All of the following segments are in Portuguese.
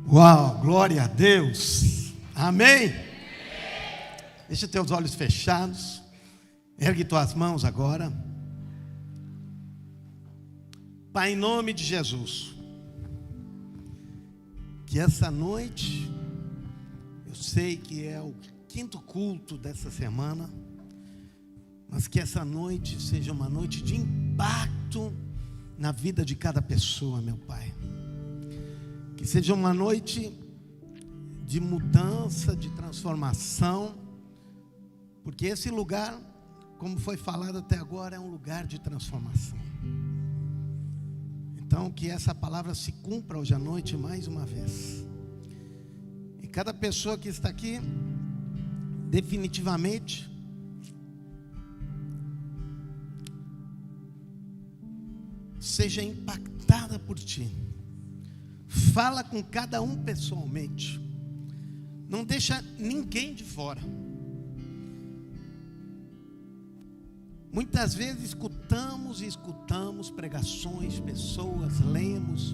Uau, glória a Deus. Amém? Deixa teus olhos fechados. Ergue tuas mãos agora. Pai, em nome de Jesus, que essa noite, eu sei que é o 5º culto dessa semana, mas que essa noite seja uma noite de impacto na vida de cada pessoa, meu Pai. Que seja uma noite de mudança, de transformação, porque esse lugar, como foi falado até agora, é um lugar de transformação. Então, que essa palavra se cumpra hoje à noite mais uma vez. E cada pessoa que está aqui, definitivamente, seja impactada por Ti. Fala com cada um pessoalmente. Não deixa ninguém de fora. Muitas vezes escutamos pregações, pessoas, lemos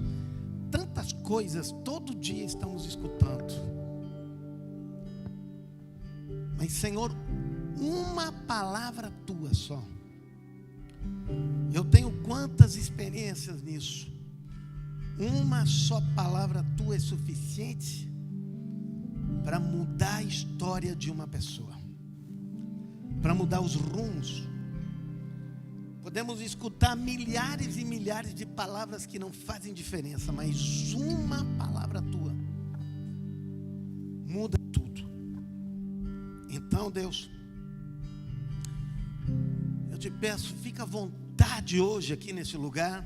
tantas coisas, todo dia estamos escutando. Mas, Senhor, uma palavra Tua só. Eu tenho quantas experiências nisso. Uma só palavra Tua é suficiente para mudar a história de uma pessoa, para mudar os rumos. Podemos escutar milhares e milhares de palavras que não fazem diferença, mas uma palavra Tua muda tudo. Então, Deus, eu te peço, fica à vontade hoje aqui nesse lugar,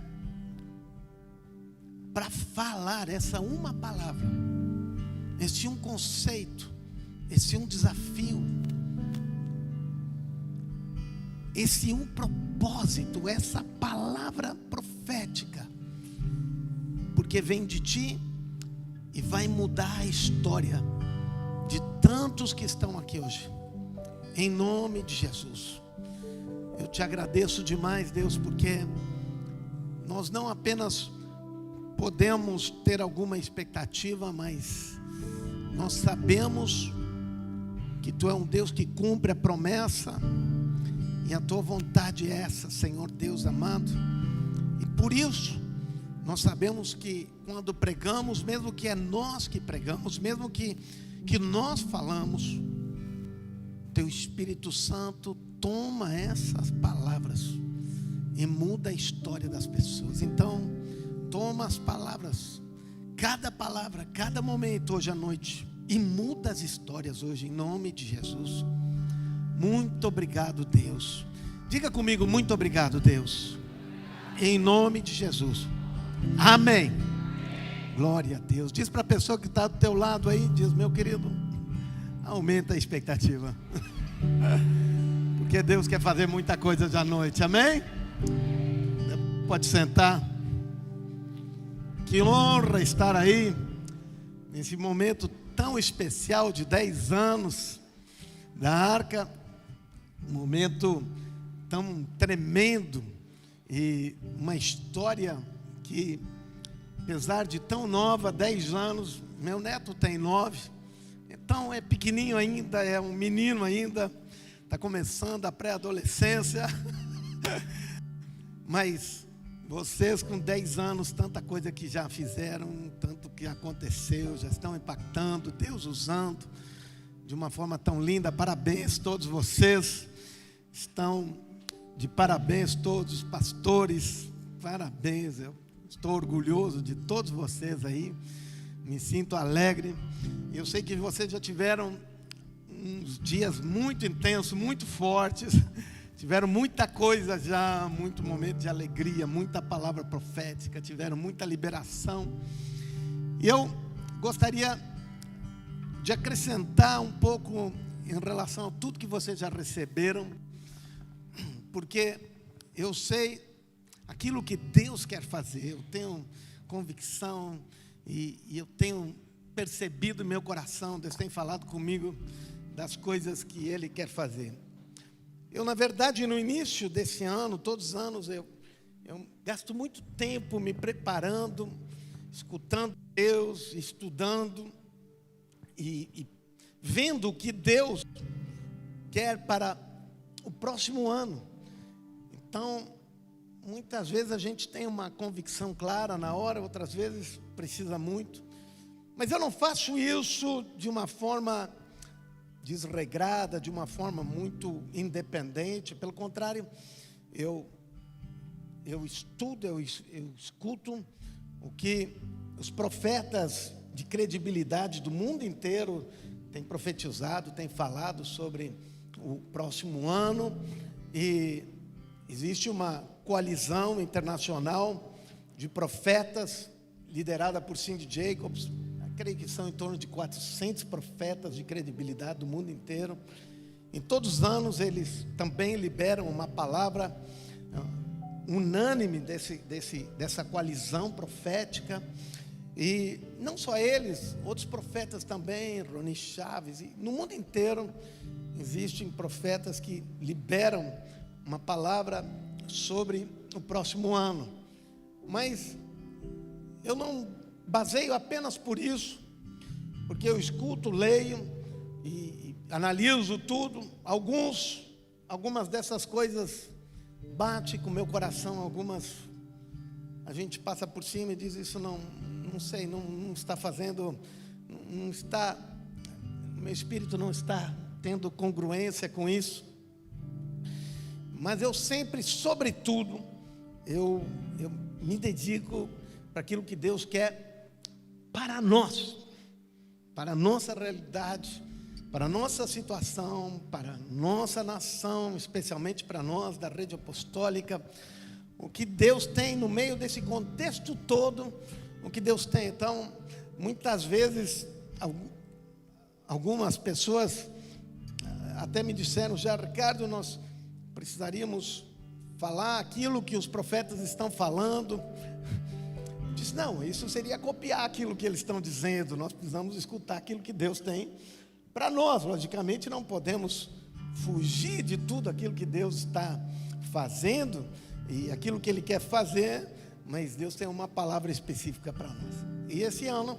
para falar essa uma palavra, esse um conceito, esse um desafio, esse um propósito, essa palavra profética, porque vem de Ti e vai mudar a história de tantos que estão aqui hoje, em nome de Jesus. Eu te agradeço demais, Deus, porque nós não apenas podemos ter alguma expectativa, mas nós sabemos que Tu é um Deus que cumpre a promessa, e a Tua vontade é essa, Senhor Deus amado. E por isso nós sabemos que quando pregamos, mesmo que é nós que pregamos, mesmo que nós falamos, Teu Espírito Santo toma essas palavras e muda a história das pessoas. Então, toma as palavras, cada palavra, cada momento hoje à noite, e muda as histórias hoje, em nome de Jesus. Muito obrigado, Deus. Diga comigo, muito obrigado, Deus. Em nome de Jesus. Amém. Glória a Deus. Diz para a pessoa que está do teu lado aí, diz: meu querido, aumenta a expectativa. Porque Deus quer fazer muita coisa hoje à noite. Amém? Pode sentar. Que honra estar aí, nesse momento tão especial de 10 anos da Arca. Um momento tão tremendo e uma história que, apesar de tão nova, 10 anos, meu neto tem 9, então é pequenininho ainda, é um menino ainda, está começando a pré-adolescência, mas vocês com 10 anos, tanta coisa que já fizeram, tanto que aconteceu, já estão impactando, Deus usando de uma forma tão linda. Parabéns todos vocês, estão de parabéns todos os pastores, parabéns, eu estou orgulhoso de todos vocês aí, me sinto alegre. Eu sei que vocês já tiveram uns dias muito intensos, muito fortes, tiveram muita coisa já, muito momento de alegria, muita palavra profética, tiveram muita liberação. E eu gostaria de acrescentar um pouco em relação a tudo que vocês já receberam, porque eu sei aquilo que Deus quer fazer, eu tenho convicção e eu tenho percebido no meu coração, Deus tem falado comigo das coisas que Ele quer fazer. Eu, na verdade, no início desse ano, todos os anos, eu gasto muito tempo me preparando escutando Deus, estudando e vendo o que Deus quer para o próximo ano. Então, muitas vezes a gente tem uma convicção clara na hora, outras vezes precisa muito. Mas eu não faço isso de uma forma desregrada, de uma forma muito independente. Pelo contrário, eu estudo, eu escuto o que os profetas de credibilidade do mundo inteiro têm profetizado, têm falado sobre o próximo ano. E existe uma coalizão internacional de profetas liderada por Cindy Jacobs. Creio que são em torno de 400 profetas de credibilidade do mundo inteiro. Em todos os anos eles também liberam uma palavra unânime dessa coalizão profética. E não só eles, outros profetas também, Roni Chaves, e no mundo inteiro existem profetas que liberam uma palavra sobre o próximo ano. Mas eu não baseio apenas por isso, porque eu escuto, leio e analiso tudo. Algumas dessas coisas batem com o meu coração, algumas a gente passa por cima e diz: isso não sei, não está fazendo, não está, meu espírito não está tendo congruência com isso. Mas eu sempre, sobretudo, eu me dedico para aquilo que Deus quer para nós, para a nossa realidade, para a nossa situação, para a nossa nação, especialmente para nós da rede apostólica. O que Deus tem no meio desse contexto todo, o que Deus tem. Então, muitas vezes, algumas pessoas até me disseram: já, Ricardo, nós precisaríamos falar aquilo que os profetas estão falando. Eu disse: não, isso seria copiar aquilo que eles estão dizendo. Nós precisamos escutar aquilo que Deus tem para nós. Logicamente não podemos fugir de tudo aquilo que Deus está fazendo e aquilo que Ele quer fazer, mas Deus tem uma palavra específica para nós. E esse ano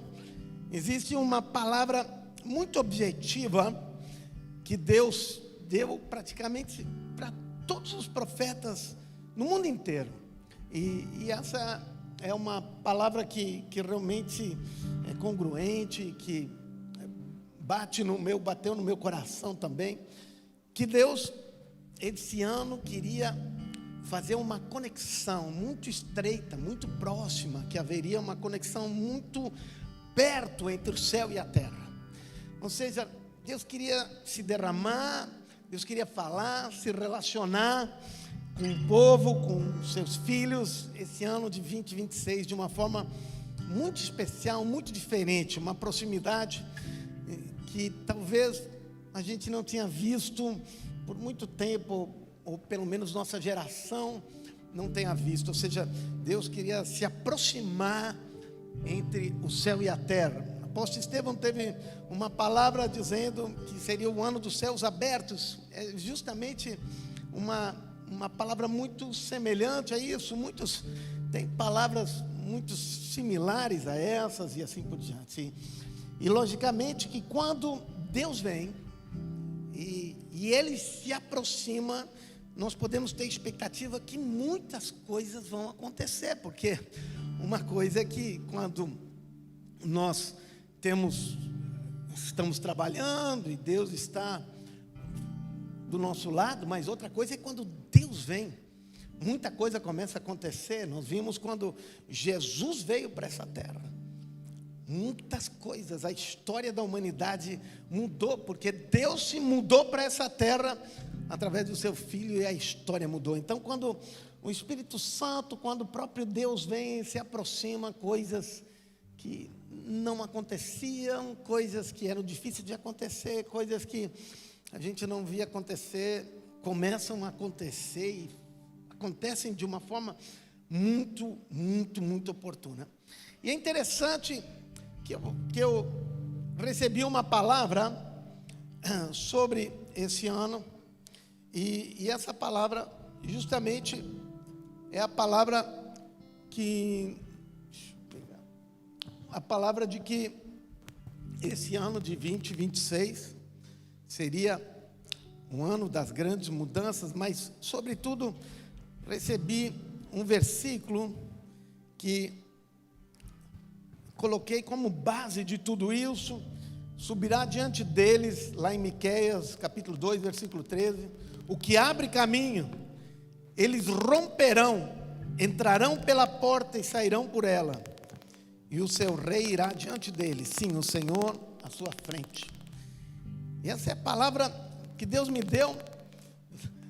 existe uma palavra muito objetiva que Deus deu praticamente para todos os profetas no mundo inteiro. E essa é uma palavra que realmente é congruente, que bateu no meu coração também, que Deus, esse ano, queria fazer uma conexão muito estreita, muito próxima, que haveria uma conexão muito perto entre o céu e a terra. Ou seja, Deus queria se derramar, Deus queria falar, se relacionar com o povo, com seus filhos, esse ano de 2026, de uma forma muito especial, muito diferente, uma proximidade que talvez a gente não tinha visto por muito tempo, ou pelo menos nossa geração não tenha visto. Ou seja, Deus queria se aproximar entre o céu e a terra. O apóstolo Estevão teve uma palavra dizendo que seria o ano dos céus abertos. É justamente uma palavra muito semelhante a isso. Muitos têm palavras muito similares a essas e assim por diante. E logicamente que quando Deus vem e Ele se aproxima, nós podemos ter expectativa que muitas coisas vão acontecer, porque uma coisa é que quando nós estamos trabalhando e Deus está do nosso lado, mas outra coisa é quando Deus vem, muita coisa começa a acontecer. Nós vimos quando Jesus veio para essa terra, muitas coisas, a história da humanidade mudou, porque Deus se mudou para essa terra através do seu Filho, e a história mudou. Então, quando o Espírito Santo, quando o próprio Deus vem, se aproxima, coisas que não aconteciam, coisas que eram difíceis de acontecer, coisas que a gente não via acontecer, começam a acontecer e acontecem de uma forma muito, muito, muito oportuna. E é interessante que eu recebi uma palavra sobre esse ano, e essa palavra justamente é a palavra que, deixa eu pegar, a palavra de que esse ano de 2026 seria um ano das grandes mudanças, mas, sobretudo, recebi um versículo que coloquei como base de tudo isso. Subirá diante deles, lá em Miqueias, capítulo 2, versículo 13, o que abre caminho, eles romperão, entrarão pela porta e sairão por ela, e o seu rei irá diante deles, sim, o Senhor à sua frente. E essa é a palavra que Deus me deu,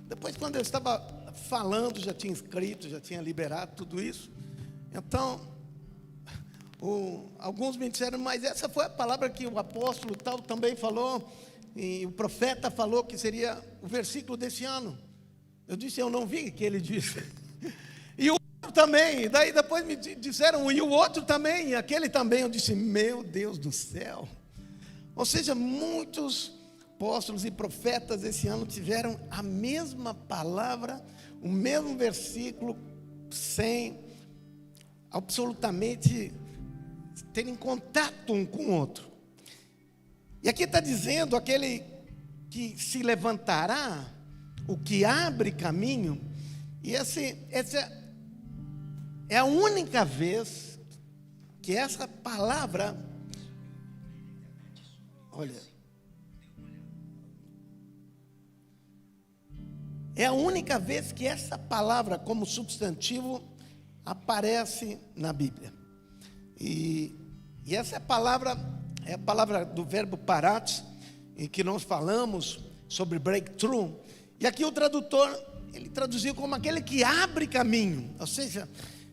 depois quando eu estava falando, já tinha escrito, já tinha liberado tudo isso. Então, alguns me disseram, mas essa foi a palavra que o apóstolo tal também falou, e o profeta falou que seria o versículo desse ano. Eu disse, eu não vi que ele disse. E o outro também, daí depois me disseram, e o outro também, e aquele também. Eu disse, meu Deus do céu. Ou seja, muitos apóstolos e profetas esse ano tiveram a mesma palavra, o mesmo versículo, sem absolutamente terem contato um com o outro. E aqui está dizendo, aquele que se levantará, o que abre caminho. E essa é a única vez que essa palavra, é a única vez que essa palavra como substantivo aparece na Bíblia. E essa palavra é a palavra do verbo parat, em que nós falamos sobre breakthrough. E aqui o tradutor, ele traduziu como aquele que abre caminho. Ou seja,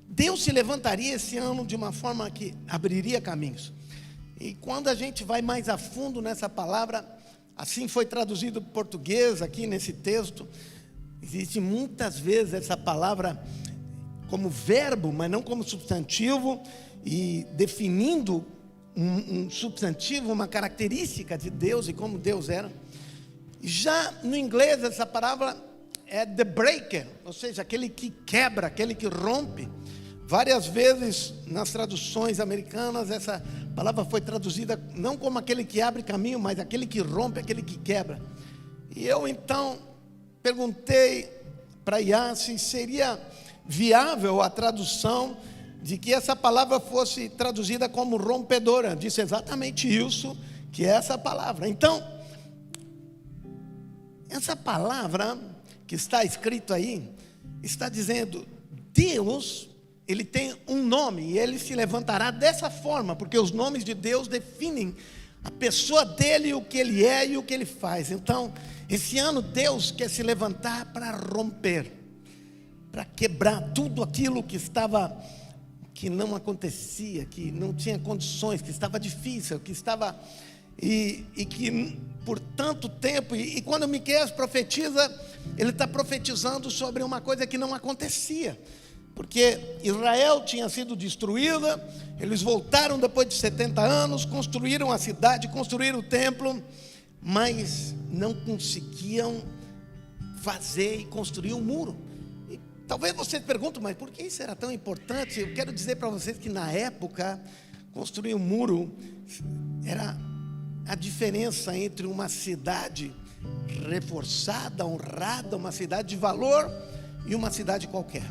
Deus se levantaria esse ano de uma forma que abriria caminhos. E quando a gente vai mais a fundo nessa palavra, assim foi traduzido para o português aqui nesse texto. Existe muitas vezes essa palavra como verbo, mas não como substantivo, e definindo um substantivo, uma característica de Deus e como Deus era. Já no inglês essa palavra é the breaker, ou seja, aquele que quebra, aquele que rompe. Várias vezes nas traduções americanas essa palavra foi traduzida não como aquele que abre caminho, mas aquele que rompe, aquele que quebra. E eu então perguntei para Iá se seria viável a tradução de que essa palavra fosse traduzida como rompedora. Disse exatamente isso, que é essa palavra. Então, essa palavra que está escrito aí, está dizendo, Deus, ele tem um nome, e ele se levantará dessa forma, porque os nomes de Deus definem a pessoa dele, o que ele é e o que ele faz. Então, esse ano Deus quer se levantar para romper, para quebrar tudo aquilo que não acontecia, que não tinha condições, que estava difícil, que estava e que por tanto tempo, e quando Miqueias profetiza, ele está profetizando sobre uma coisa que não acontecia, porque Israel tinha sido destruída, eles voltaram depois de 70 anos, construíram a cidade, construíram o templo, mas não conseguiam fazer e construir um muro. E talvez você pergunte, mas por que isso era tão importante? Eu quero dizer para vocês que na época, construir um muro era a diferença entre uma cidade reforçada, honrada, uma cidade de valor e uma cidade qualquer.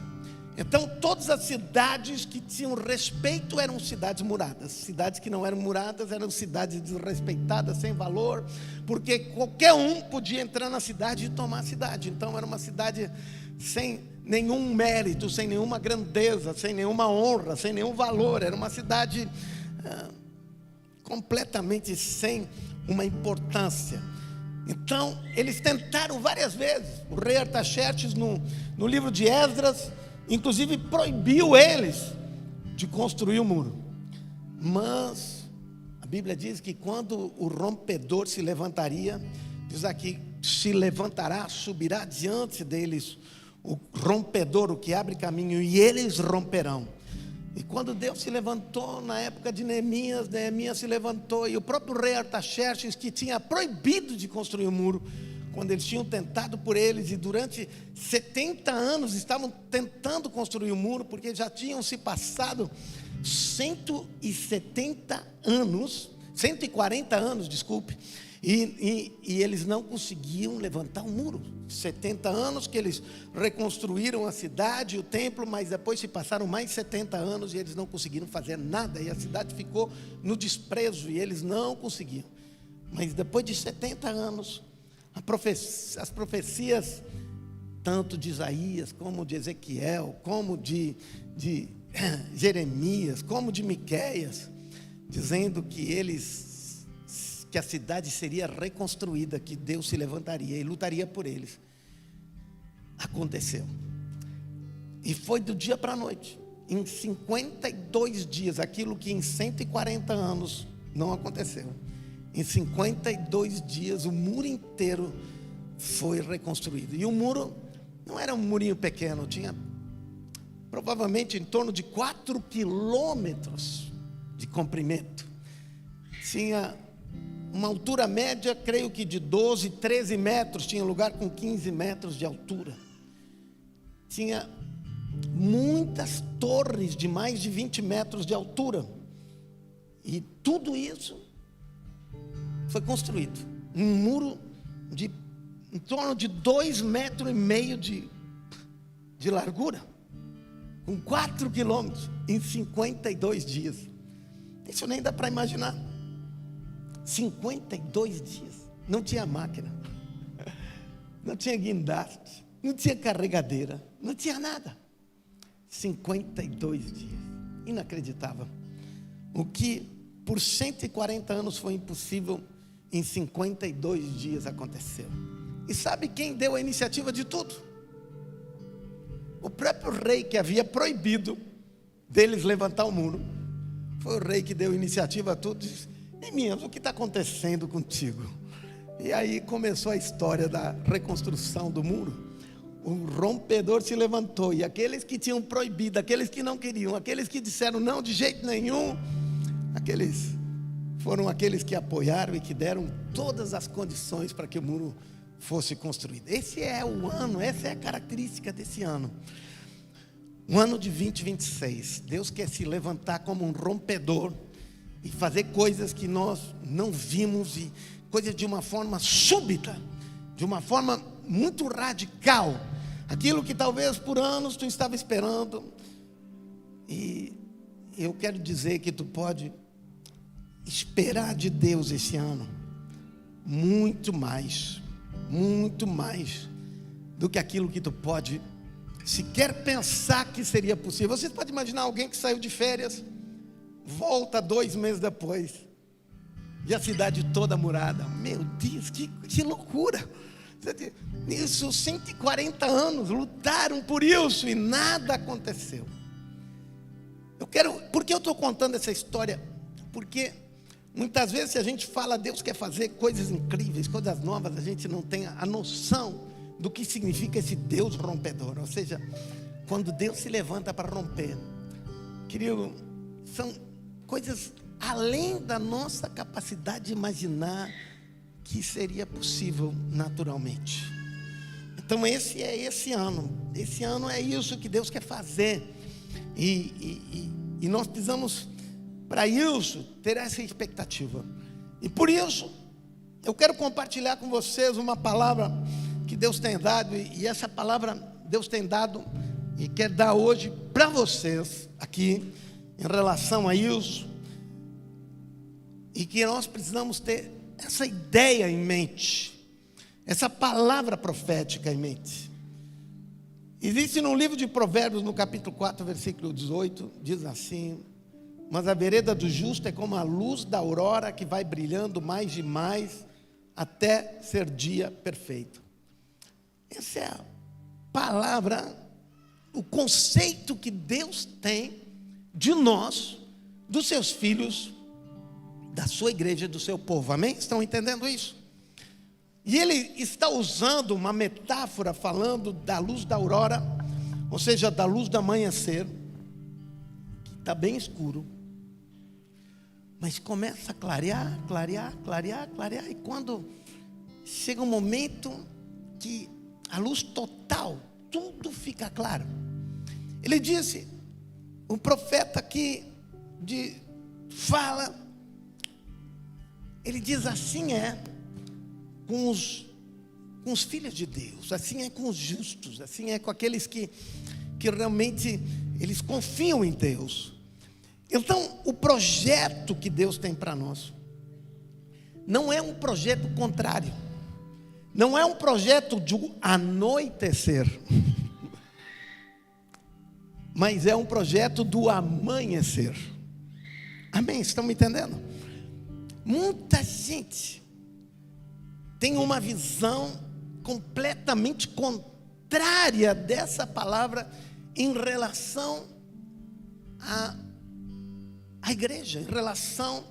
Então todas as cidades que tinham respeito eram cidades muradas. Cidades que não eram muradas eram cidades desrespeitadas, sem valor, porque qualquer um podia entrar na cidade e tomar a cidade. Então era uma cidade sem nenhum mérito, sem nenhuma grandeza, sem nenhuma honra, sem nenhum valor. Era uma cidade completamente sem uma importância. Então eles tentaram várias vezes. O rei Artaxerxes no livro de Esdras, inclusive proibiu eles de construir o muro. Mas a Bíblia diz que quando o rompedor se levantaria, diz aqui, se levantará, subirá diante deles o rompedor, o que abre caminho, e eles romperão. E quando Deus se levantou na época de Neemias se levantou, e o próprio rei Artaxerxes, que tinha proibido de construir o muro, quando eles tinham tentado por eles, e durante 70 anos estavam tentando construir o muro, porque já tinham se passado 170 anos, 140 anos, desculpe, e eles não conseguiam levantar o muro. 70 anos que eles reconstruíram a cidade, o templo, mas depois se passaram mais 70 anos e eles não conseguiram fazer nada, e a cidade ficou no desprezo e eles não conseguiam. Mas depois de 70 anos, as profecias, tanto de Isaías, como de Ezequiel, como de Jeremias, como de Miqueias, dizendo que a cidade seria reconstruída, que Deus se levantaria e lutaria por eles. Aconteceu. E foi do dia para a noite. Em 52 dias, aquilo que em 140 anos não aconteceu. Em 52 dias, o muro inteiro foi reconstruído. E o muro não era um murinho pequeno, tinha provavelmente em torno de 4 quilômetros de comprimento. Tinha uma altura média, creio que de 12, 13 metros, tinha lugar com 15 metros de altura. Tinha muitas torres de mais de 20 metros de altura. E tudo isso foi construído. Um muro de em torno de 2,5 metros de largura, com 4 quilômetros, em 52 dias. Isso nem dá para imaginar. 52 dias, não tinha máquina, não tinha guindaste, não tinha carregadeira, não tinha nada. 52 dias, inacreditável. O que por 140 anos foi impossível, em 52 dias aconteceu. E sabe quem deu a iniciativa de tudo? O próprio rei que havia proibido deles levantar o muro. Foi o rei que deu a iniciativa a tudo. Disse: Neemias, o que está acontecendo contigo? E aí começou a história da reconstrução do muro. O rompedor se levantou, e aqueles que tinham proibido, aqueles que não queriam, aqueles que disseram não de jeito nenhum, foram aqueles que apoiaram e que deram todas as condições para que o muro fosse construído. Esse é o ano, essa é a característica desse ano. O ano de 2026, Deus quer se levantar como um rompedor e fazer coisas que nós não vimos, e coisas de uma forma súbita, de uma forma muito radical. Aquilo que talvez por anos tu estava esperando, e eu quero dizer que tu pode esperar de Deus esse ano muito mais do que aquilo que tu pode sequer pensar que seria possível. Você pode imaginar alguém que saiu de férias, volta 2 meses depois, e a cidade toda murada. Meu Deus, que loucura! Isso, 140 anos lutaram por isso e nada aconteceu. Por que eu estou contando essa história? Porque muitas vezes, se a gente fala Deus quer fazer coisas incríveis, coisas novas, a gente não tem a noção do que significa esse Deus rompedor. Ou seja, quando Deus se levanta para romper, querido, são coisas além da nossa capacidade de imaginar que seria possível naturalmente. Então esse é esse ano é isso que Deus quer fazer, e nós precisamos, para isso, ter essa expectativa. E por isso eu quero compartilhar com vocês uma palavra que Deus tem dado, e essa palavra Deus tem dado e quer dar hoje para vocês aqui, em relação a isso, e que nós precisamos ter essa ideia em mente, essa palavra profética em mente. Existe no livro de Provérbios, no capítulo 4, versículo 18, diz assim: mas a vereda do justo é como a luz da aurora, que vai brilhando mais e mais até ser dia perfeito. Essa é a palavra, o conceito que Deus tem de nós, dos seus filhos, da sua igreja, do seu povo. Amém? Estão entendendo isso? E ele está usando uma metáfora, falando da luz da aurora, ou seja, da luz do amanhecer, que está bem escuro, mas começa a clarear, e quando chega um momento que a luz total, tudo fica claro. Ele disse, o profeta, que de fala, ele diz: assim é com os filhos de Deus, assim é com os justos, assim é com aqueles que realmente eles confiam em Deus. Então, o projeto que Deus tem para nós não é um projeto contrário, não é um projeto de anoitecer, mas é um projeto do amanhecer. Amém? Estão me entendendo? Muita gente tem uma visão completamente contrária dessa palavra em relação à igreja, em relação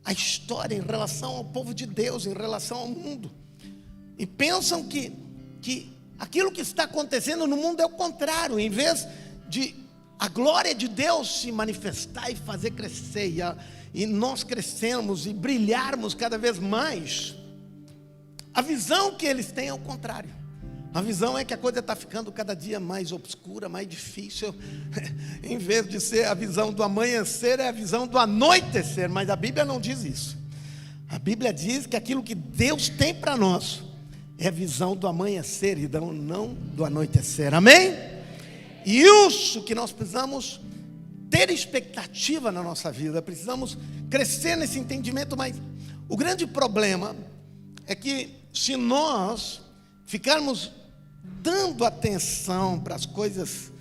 à história, em relação ao povo de Deus, em relação ao mundo. E pensam que aquilo que está acontecendo no mundo é o contrário. Em vez de a glória de Deus se manifestar e fazer crescer, e nós crescemos e brilharmos cada vez mais, a visão que eles têm é o contrário. A visão é que a coisa está ficando cada dia mais obscura, mais difícil. Em vez de ser a visão do amanhecer, é a visão do anoitecer. Mas a Bíblia não diz isso. A Bíblia diz que aquilo que Deus tem para nós é a visão do amanhecer e não do anoitecer. Amém? E isso que nós precisamos ter expectativa na nossa vida, precisamos crescer nesse entendimento. Mas o grande problema é que se nós ficarmos dando atenção para as coisas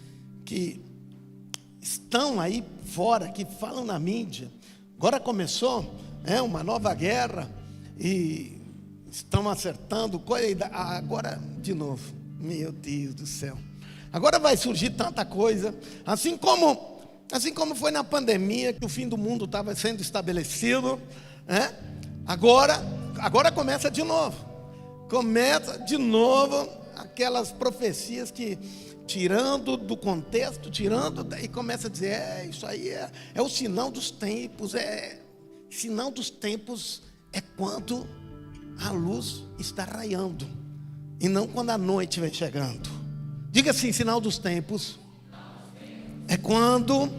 que estão aí fora, que falam na mídia, agora começou uma nova guerra e estão acertando coisa, agora de novo, meu Deus do céu, agora vai surgir tanta coisa, assim como foi na pandemia, que o fim do mundo estava sendo estabelecido, agora começa de novo aquelas profecias que, tirando do contexto, e começa a dizer, isso aí é o sinal dos tempos, sinal dos tempos é quando a luz está raiando, e não quando a noite vem chegando. Diga assim: sinal dos tempos é quando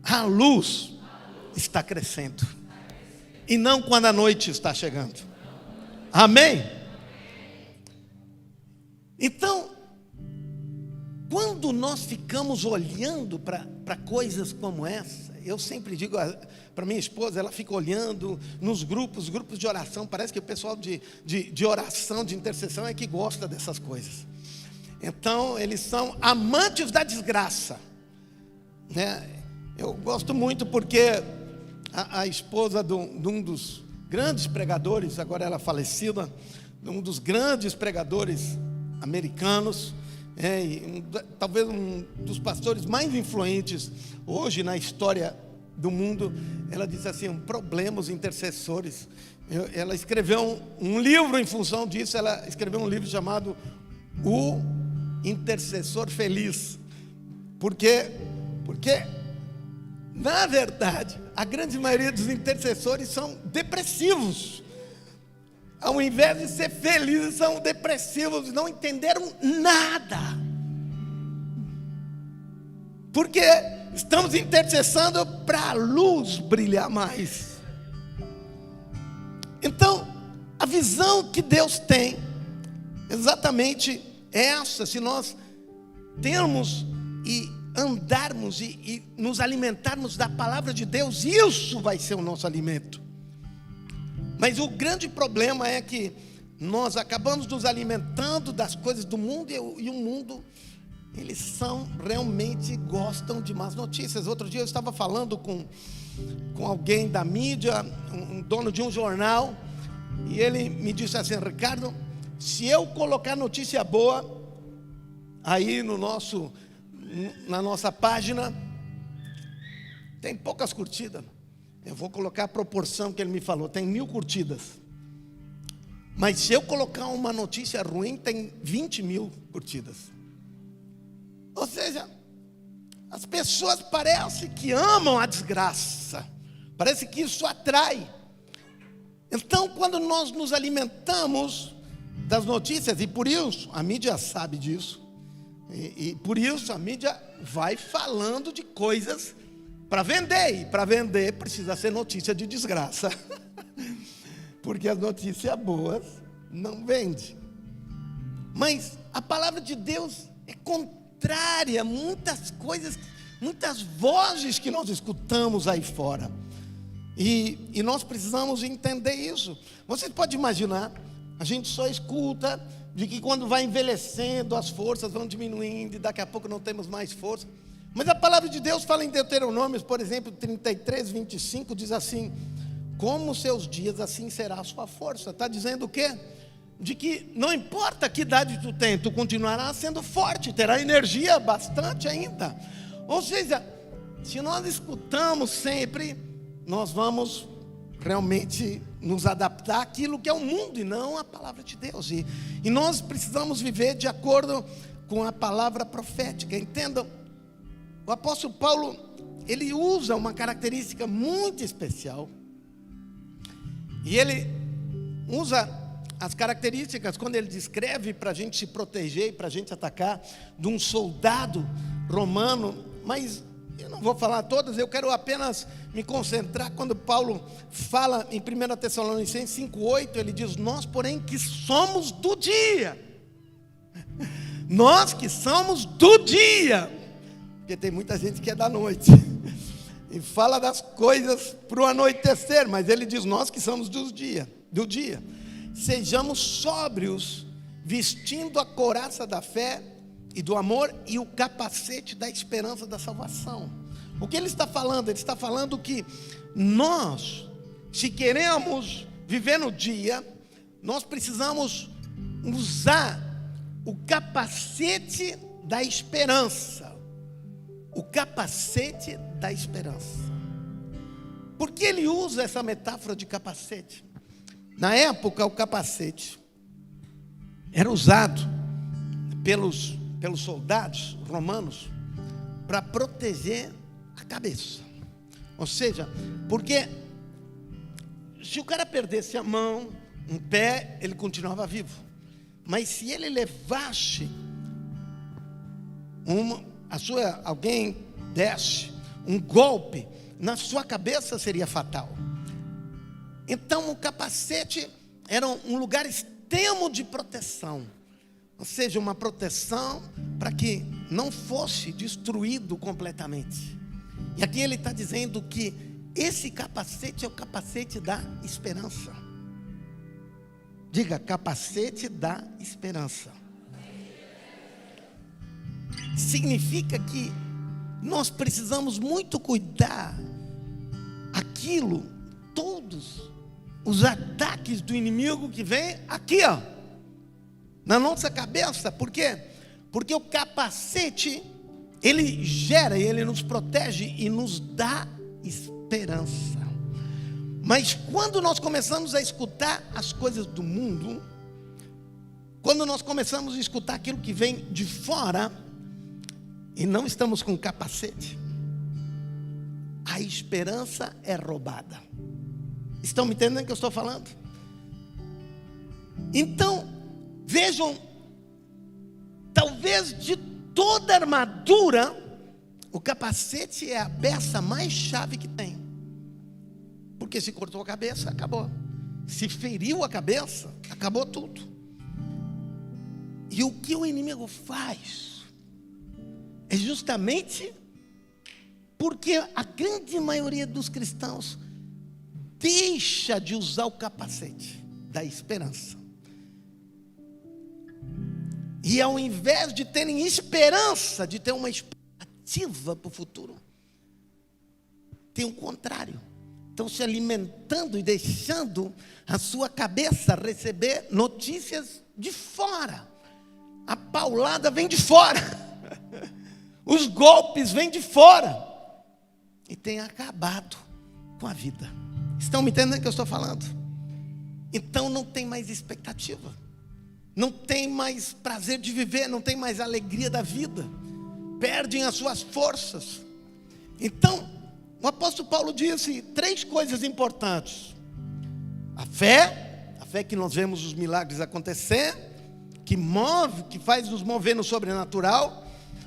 a luz está crescendo, e não quando a noite está chegando. Amém? Então, quando nós ficamos olhando para coisas como essa, eu sempre digo para minha esposa, ela fica olhando nos grupos de oração, parece que o pessoal de oração, de intercessão é que gosta dessas coisas. Então, eles são amantes da desgraça, né? Eu gosto muito porque a esposa de um dos grandes pregadores, agora ela é falecida, um dos grandes pregadores americanos, talvez um dos pastores mais influentes hoje na história do mundo. Ela disse assim: um problema os intercessores. Ela escreveu um livro em função disso. Ela escreveu um livro chamado O Intercessor Feliz, porque na verdade a grande maioria dos intercessores são depressivos. Ao invés de ser felizes, são depressivos, não entenderam nada, porque estamos intercessando para a luz brilhar mais. Então, a visão que Deus tem exatamente é essa. Se nós termos e andarmos e nos alimentarmos da palavra de Deus, isso vai ser o nosso alimento. Mas o grande problema é que nós acabamos nos alimentando das coisas do mundo, e o mundo, eles realmente gostam de más notícias. Outro dia eu estava falando com alguém da mídia, um dono de um jornal, e ele me disse assim: Ricardo, se eu colocar notícia boa aí na nossa página, tem poucas curtidas. Eu vou colocar a proporção que ele me falou, tem 1000 curtidas. Mas se eu colocar uma notícia ruim, tem 20.000 curtidas. Ou seja, as pessoas parece que amam a desgraça, parece que isso atrai. Então, quando nós nos alimentamos das notícias, e por isso a mídia sabe disso, e por isso a mídia vai falando de coisas para vender. E para vender precisa ser notícia de desgraça. Porque as notícias boas não vendem. Mas a palavra de Deus é contrária a muitas coisas, muitas vozes que nós escutamos aí fora. E nós precisamos entender isso. Você pode imaginar, a gente só escuta de que quando vai envelhecendo as forças vão diminuindo e daqui a pouco não temos mais força. Mas a palavra de Deus fala em Deuteronômio, por exemplo, 33, 25, diz assim: como os seus dias, assim será a sua força. Está dizendo o quê? De que não importa que idade tu tem, tu continuará sendo forte, terá energia bastante ainda. Ou seja, se nós escutamos sempre, nós vamos realmente nos adaptar àquilo que é o mundo e não à palavra de Deus. E nós precisamos viver de acordo com a palavra profética. Entendam, o apóstolo Paulo, ele usa uma característica muito especial. E ele usa as características quando ele descreve para a gente se proteger, para a gente atacar, de um soldado romano. Mas eu não vou falar todas, eu quero apenas me concentrar quando Paulo fala em 1 Tessalonicenses 5,8, ele diz: nós, porém, que somos do dia. Nós que somos do dia. Porque tem muita gente que é da noite. E fala das coisas para o anoitecer, mas ele diz: nós que somos do dia. Sejamos sóbrios, vestindo a couraça da fé e do amor e o capacete da esperança da salvação. O que ele está falando? Ele está falando que nós, se queremos viver no dia, nós precisamos usar o capacete da esperança. O capacete da esperança. Por que ele usa essa metáfora de capacete? Na época, o capacete era usado pelos soldados romanos para proteger a cabeça. Ou seja, porque se o cara perdesse a mão, um pé, ele continuava vivo. Mas se ele levasse alguém desse um golpe na sua cabeça, seria fatal. Então o capacete era um lugar extremo de proteção, ou seja, uma proteção para que não fosse destruído completamente. E aqui ele está dizendo que esse capacete é o capacete da esperança. Diga: capacete da esperança. Significa que nós precisamos muito cuidar todos os ataques do inimigo que vem aqui, ó, na nossa cabeça. Por quê? Porque o capacete, ele gera, ele nos protege e nos dá esperança. Mas quando nós começamos a escutar as coisas do mundo, quando nós começamos a escutar aquilo que vem de fora, e não estamos com capacete, a esperança é roubada. Estão me entendendo o que eu estou falando? Então, vejam, talvez de toda armadura, o capacete é a peça mais chave que tem. Porque se cortou a cabeça, acabou. Se feriu a cabeça, acabou tudo. E o que o inimigo faz é justamente porque a grande maioria dos cristãos deixa de usar o capacete da esperança. E ao invés de terem esperança, de ter uma expectativa para o futuro, tem o contrário. Estão se alimentando e deixando a sua cabeça receber notícias de fora. A paulada vem de fora. Os golpes vêm de fora. E tem acabado com a vida. Estão me entendendo o que eu estou falando? Então não tem mais expectativa. Não tem mais prazer de viver. Não tem mais alegria da vida. Perdem as suas forças. Então, o apóstolo Paulo disse 3 coisas importantes. A fé que nós vemos os milagres acontecer, que move, que faz nos mover no sobrenatural.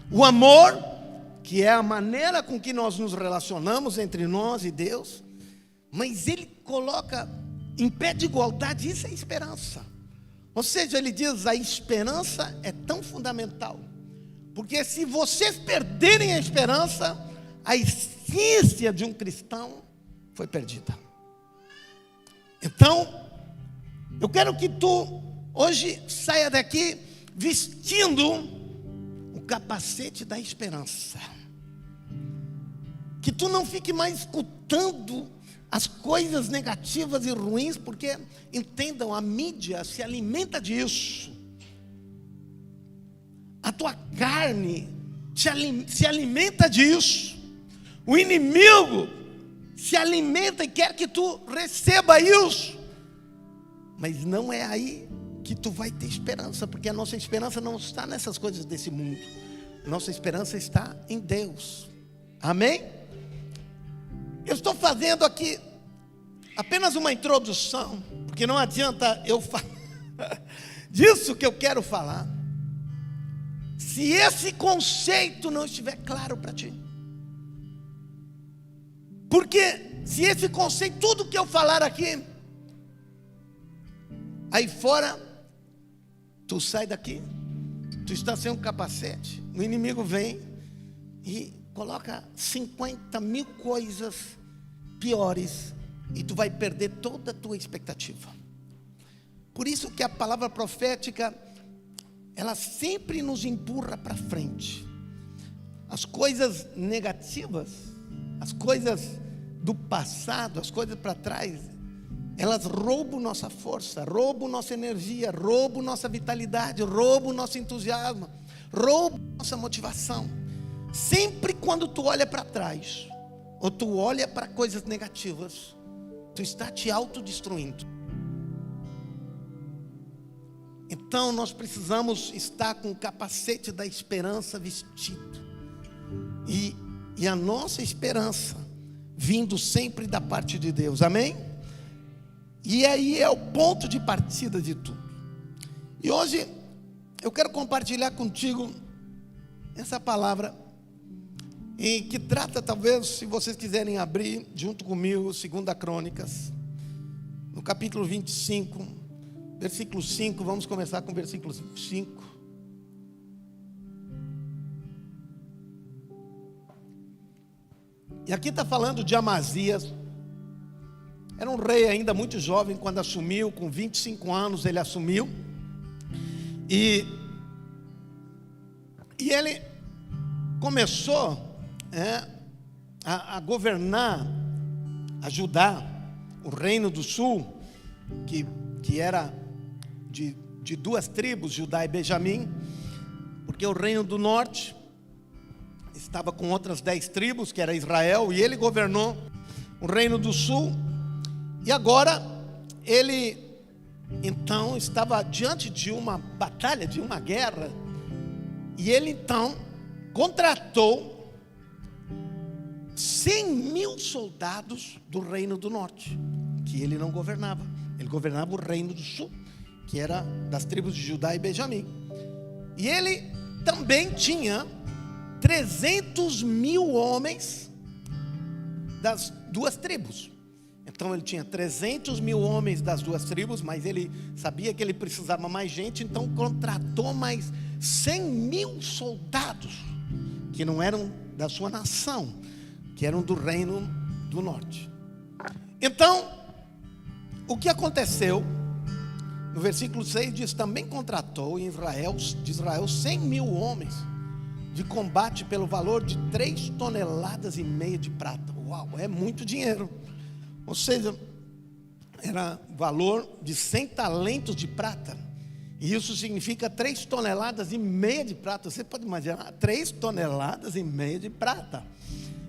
O amor, que é a maneira com que nós nos relacionamos entre nós e Deus, mas ele coloca em pé de igualdade, isso é esperança. Ou seja, ele diz, a esperança é tão fundamental, porque se vocês perderem a esperança, a essência de um cristão foi perdida. Então, eu quero que tu hoje saia daqui vestindo o capacete da esperança. Que tu não fique mais escutando as coisas negativas e ruins, porque, entendam, a mídia se alimenta disso. A tua carne se alimenta disso. O inimigo se alimenta e quer que tu receba isso. Mas não é aí que tu vai ter esperança, porque a nossa esperança não está nessas coisas desse mundo. Nossa esperança está em Deus. Amém? Eu estou fazendo aqui apenas uma introdução, porque não adianta eu falar disso que eu quero falar, se esse conceito não estiver claro para ti. Porque se esse conceito, tudo que eu falar aqui, aí fora, tu sai daqui, tu está sem um capacete, o inimigo vem e coloca 50 mil coisas piores, e tu vai perder toda a tua expectativa. Por isso que a palavra profética, ela sempre nos empurra para frente. As coisas negativas, as coisas do passado, as coisas para trás, elas roubam nossa força, roubam nossa energia, roubam nossa vitalidade, roubam nosso entusiasmo, roubam nossa motivação. Sempre quando tu olha para trás, ou tu olha para coisas negativas, tu está te autodestruindo. Então nós precisamos estar com o capacete da esperança vestido, e a nossa esperança vindo sempre da parte de Deus, amém? E aí é o ponto de partida de tudo. E hoje eu quero compartilhar contigo essa palavra, em que trata, talvez, se vocês quiserem abrir junto comigo, 2 Crônicas, no capítulo 25, versículo 5, vamos começar com o versículo 5. E aqui está falando de Amazias. Era um rei ainda muito jovem quando assumiu, com 25 anos ele assumiu. E ele começou a governar, a Judá, o reino do sul, que era de duas tribos, Judá e Benjamim, porque o reino do norte estava com outras 10 tribos, que era Israel, e ele governou o reino do sul. E agora ele então estava diante de uma batalha, de uma guerra, e ele então contratou 100.000 soldados do reino do norte, que ele não governava. Ele governava o reino do sul, que era das tribos de Judá e Benjamim. E ele também tinha 300.000 homens das duas tribos. Então ele tinha 300.000 homens das duas tribos, mas ele sabia que ele precisava mais gente, então contratou mais 100.000 soldados, que não eram da sua nação, que eram do reino do norte. Então, o que aconteceu? No versículo 6 diz, também contratou de Israel 100.000 homens de combate pelo valor de 3,5 toneladas de prata. Uau, é muito dinheiro. Ou seja, era valor de 100 talentos de prata. E isso significa 3,5 toneladas de prata. Você pode imaginar, 3,5 toneladas de prata.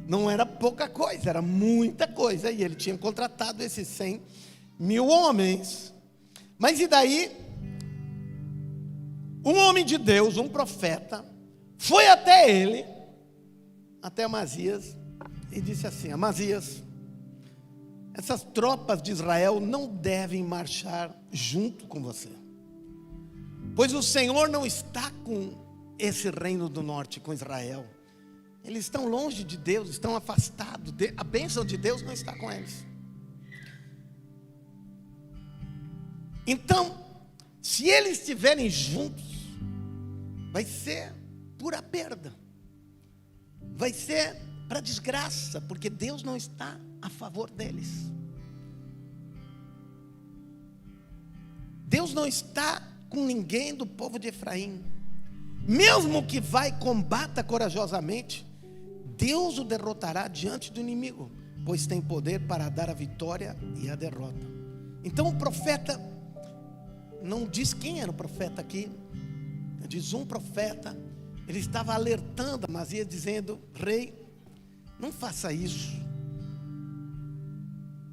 Não era pouca coisa, era muita coisa. E ele tinha contratado esses 100.000 homens. Mas e daí? Um homem de Deus, um profeta, foi até ele, até Amazias, e disse assim: Amazias, essas tropas de Israel não devem marchar junto com você, pois o Senhor não está com esse reino do norte, com Israel. Eles estão longe de Deus, estão afastados. A bênção de Deus não está com eles. Então, se eles estiverem juntos, vai ser pura perda. Vai ser para desgraça, porque Deus não está a favor deles. Deus não está com ninguém do povo de Efraim. Mesmo que vai e combata corajosamente, Deus o derrotará diante do inimigo, pois tem poder para dar a vitória e a derrota. Então o profeta, não diz quem era o profeta aqui, diz um profeta, ele estava alertando Amazias, dizendo: rei, não faça isso.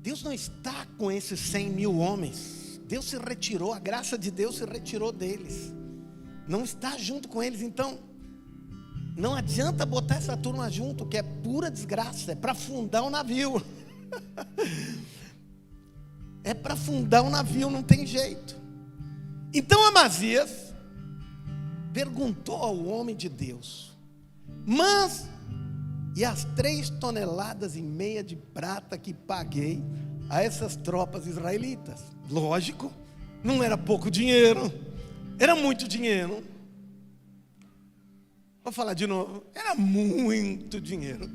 Deus não está com esses 100.000 homens. Deus se retirou, a graça de Deus se retirou deles. Não está junto com eles, então não adianta botar essa turma junto, que é pura desgraça, é para afundar o navio. É para afundar o navio, não tem jeito. Então Amazias perguntou ao homem de Deus: mas e as 3,5 toneladas de prata que paguei a essas tropas israelitas? Lógico, não era pouco dinheiro, era muito dinheiro. Vou falar de novo, era muito dinheiro.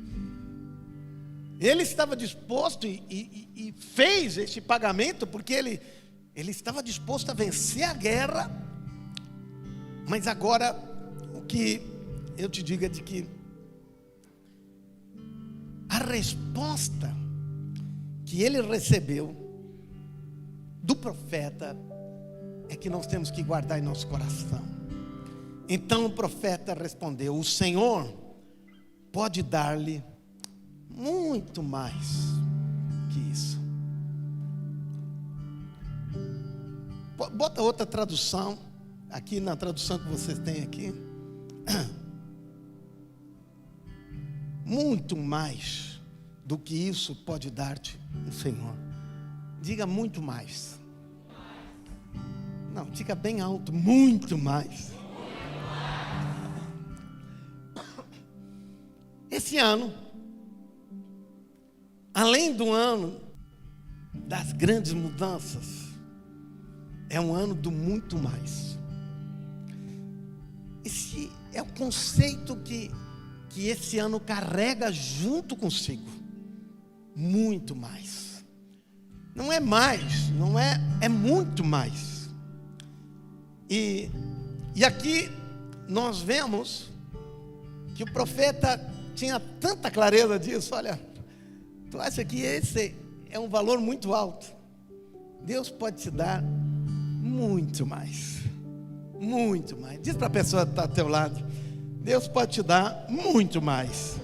Ele estava disposto e fez este pagamento, porque ele estava disposto a vencer a guerra. Mas agora, o que eu te digo é de que a resposta que ele recebeu do profeta é que nós temos que guardar em nosso coração. Então o profeta respondeu: o Senhor pode dar-lhe muito mais que isso. Bota outra tradução, aqui na tradução que vocês têm aqui. Muito mais do que isso pode dar-te o Senhor. Diga muito mais. Não, diga bem alto, muito mais. Esse ano, além do ano das grandes mudanças, é um ano do muito mais. Esse é o conceito que esse ano carrega junto consigo. Muito mais. Não é mais, não é, é muito mais. E aqui nós vemos que o profeta tinha tanta clareza disso. Olha, tu acha que esse é um valor muito alto? Deus pode te dar muito mais. Muito mais. Diz para a pessoa que está ao teu lado: Deus pode te dar muito mais.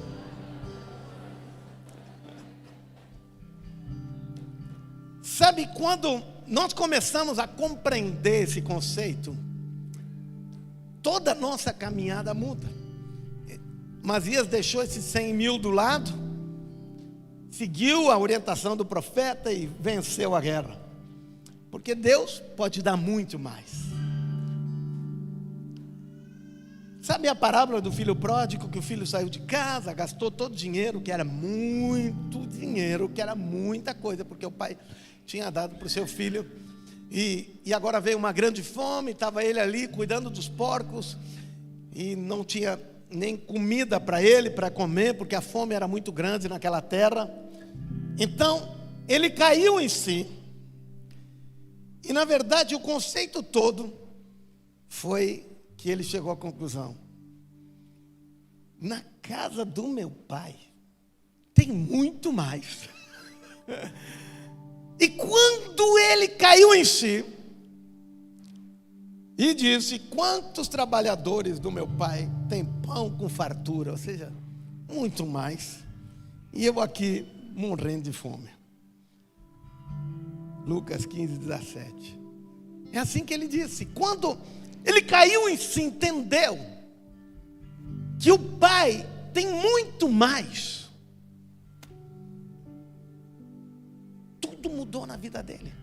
Sabe, quando nós começamos a compreender esse conceito, toda a nossa caminhada muda. Amazias deixou esses 100.000 do lado, seguiu a orientação do profeta e venceu a guerra. Porque Deus pode dar muito mais. Sabe a parábola do filho pródigo, que o filho saiu de casa, gastou todo o dinheiro, que era muito dinheiro, que era muita coisa, porque o pai tinha dado para o seu filho, e agora veio uma grande fome, estava ele ali cuidando dos porcos, e não tinha nem comida para ele, para comer, porque a fome era muito grande naquela terra. Então, ele caiu em si, e na verdade o conceito todo foi que ele chegou à conclusão: na casa do meu pai tem muito mais. E quando ele caiu em si e disse: quantos trabalhadores do meu pai têm pão com fartura, ou seja, muito mais, e eu aqui morrendo de fome. Lucas 15:17. É assim que ele disse. Quando ele caiu em si, entendeu que o pai tem muito mais, tudo mudou na vida dele.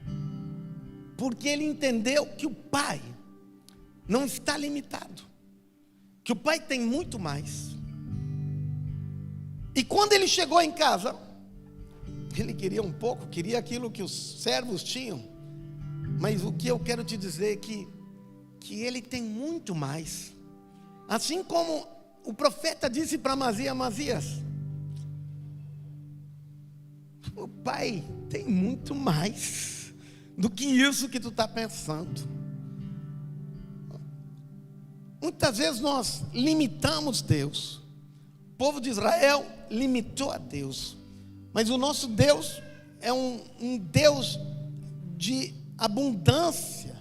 Porque ele entendeu que o pai não está limitado, que o pai tem muito mais. E quando ele chegou em casa, ele queria um pouco, queria aquilo que os servos tinham. Mas o que eu quero te dizer é que ele tem muito mais. Assim como o profeta disse para Amazias: Amazias, o pai tem muito mais do que isso que tu está pensando. Muitas vezes nós limitamos Deus. O povo de Israel limitou a Deus. Mas o nosso Deus é um Deus de abundância.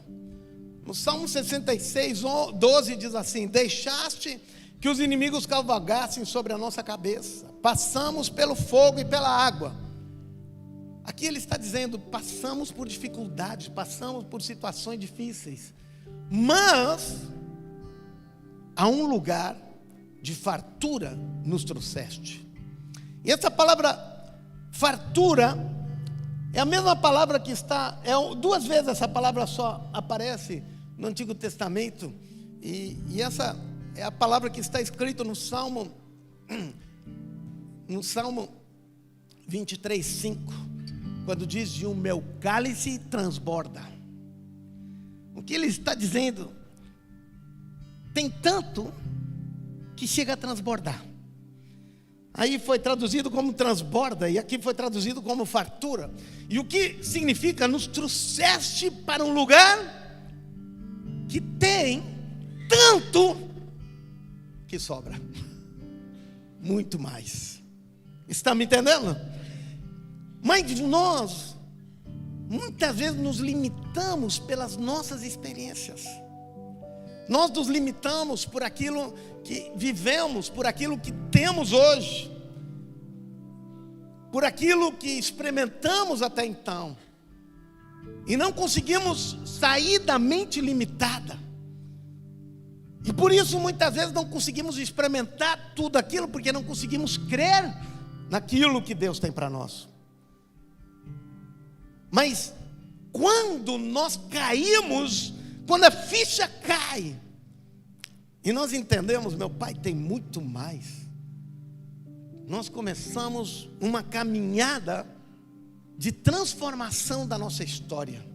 No Salmo 66, 12 diz assim: deixaste que os inimigos cavalgassem sobre a nossa cabeça. Passamos pelo fogo e pela água. Aqui ele está dizendo: passamos por dificuldades, passamos por situações difíceis, mas a um lugar de fartura nos trouxeste. E essa palavra fartura é a mesma palavra que está, duas vezes essa palavra só aparece no Antigo Testamento, e essa é a palavra que está escrita no Salmo 23:5, quando diz: o meu cálice transborda. O que ele está dizendo? Tem tanto que chega a transbordar. Aí foi traduzido como transborda, e aqui foi traduzido como fartura. E o que significa? Nos trouxeste para um lugar que tem tanto que sobra. Muito mais. Está me entendendo? Mas nós muitas vezes nos limitamos pelas nossas experiências. Nós nos limitamos por aquilo que vivemos, por aquilo que temos hoje, por aquilo que experimentamos até então, e não conseguimos sair da mente limitada. E por isso muitas vezes não conseguimos experimentar tudo aquilo, porque não conseguimos crer naquilo que Deus tem para nós. Mas quando nós caímos, quando a ficha cai, e nós entendemos: meu pai tem muito mais, nós começamos uma caminhada de transformação da nossa história.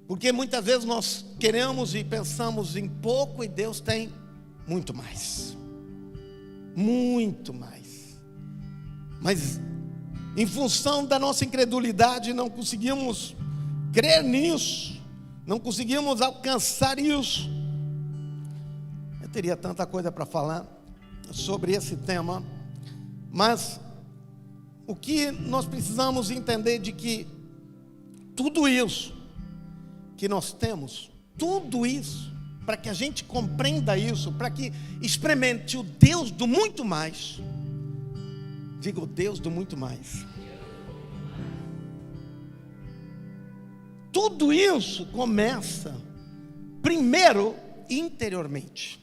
Porque muitas vezes nós queremos e pensamos em pouco, e Deus tem muito mais. Muito mais. Mas em função da nossa incredulidade, não conseguimos crer nisso, não conseguimos alcançar isso. Eu teria tanta coisa para falar sobre esse tema, mas o que nós precisamos entender de que tudo isso que nós temos, tudo isso, para que a gente compreenda isso, para que experimente o Deus do muito mais. Diga: o Deus do muito mais. Tudo isso começa primeiro interiormente.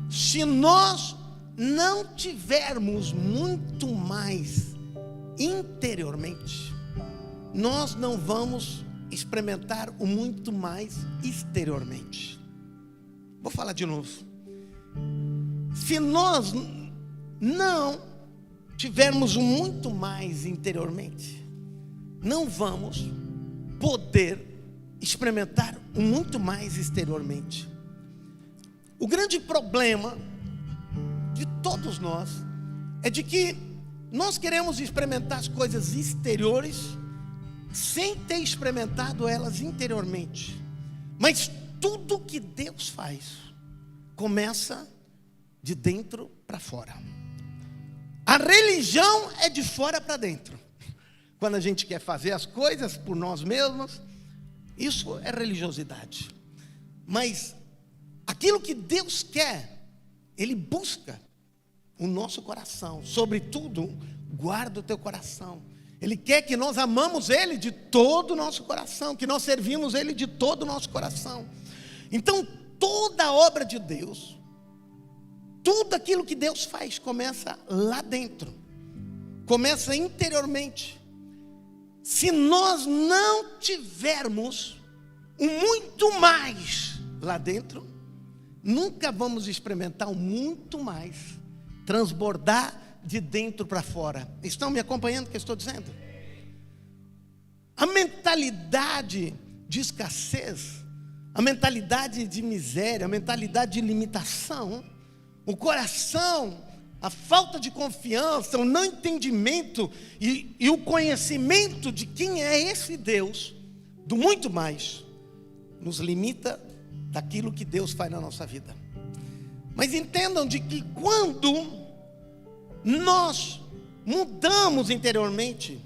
Se nós não tivermos muito mais interiormente, nós não vamos experimentar o muito mais exteriormente. Vou falar de novo. Se nós não tivermos o muito mais interiormente, não vamos poder experimentar o muito mais exteriormente. O grande problema de todos nós é de que nós queremos experimentar as coisas exteriores sem ter experimentado elas interiormente. Mas tudo que Deus faz começa de dentro para fora. A religião é de fora para dentro. Quando a gente quer fazer as coisas por nós mesmos, isso é religiosidade. Mas aquilo que Deus quer, Ele busca o nosso coração. Sobretudo, guarda o teu coração. Ele quer que nós amamos Ele de todo o nosso coração, que nós servimos Ele de todo o nosso coração. Então, toda a obra de Deus, tudo aquilo que Deus faz, começa lá dentro, começa interiormente. Se nós não tivermos um muito mais lá dentro, nunca vamos experimentar o muito mais transbordar de dentro para fora. Estão me acompanhando o que eu estou dizendo? A mentalidade de escassez, a mentalidade de miséria, a mentalidade de limitação, o coração, a falta de confiança, o não entendimento e o conhecimento de quem é esse Deus, do muito mais, nos limita daquilo que Deus faz na nossa vida. Mas entendam de que quando nós mudamos interiormente,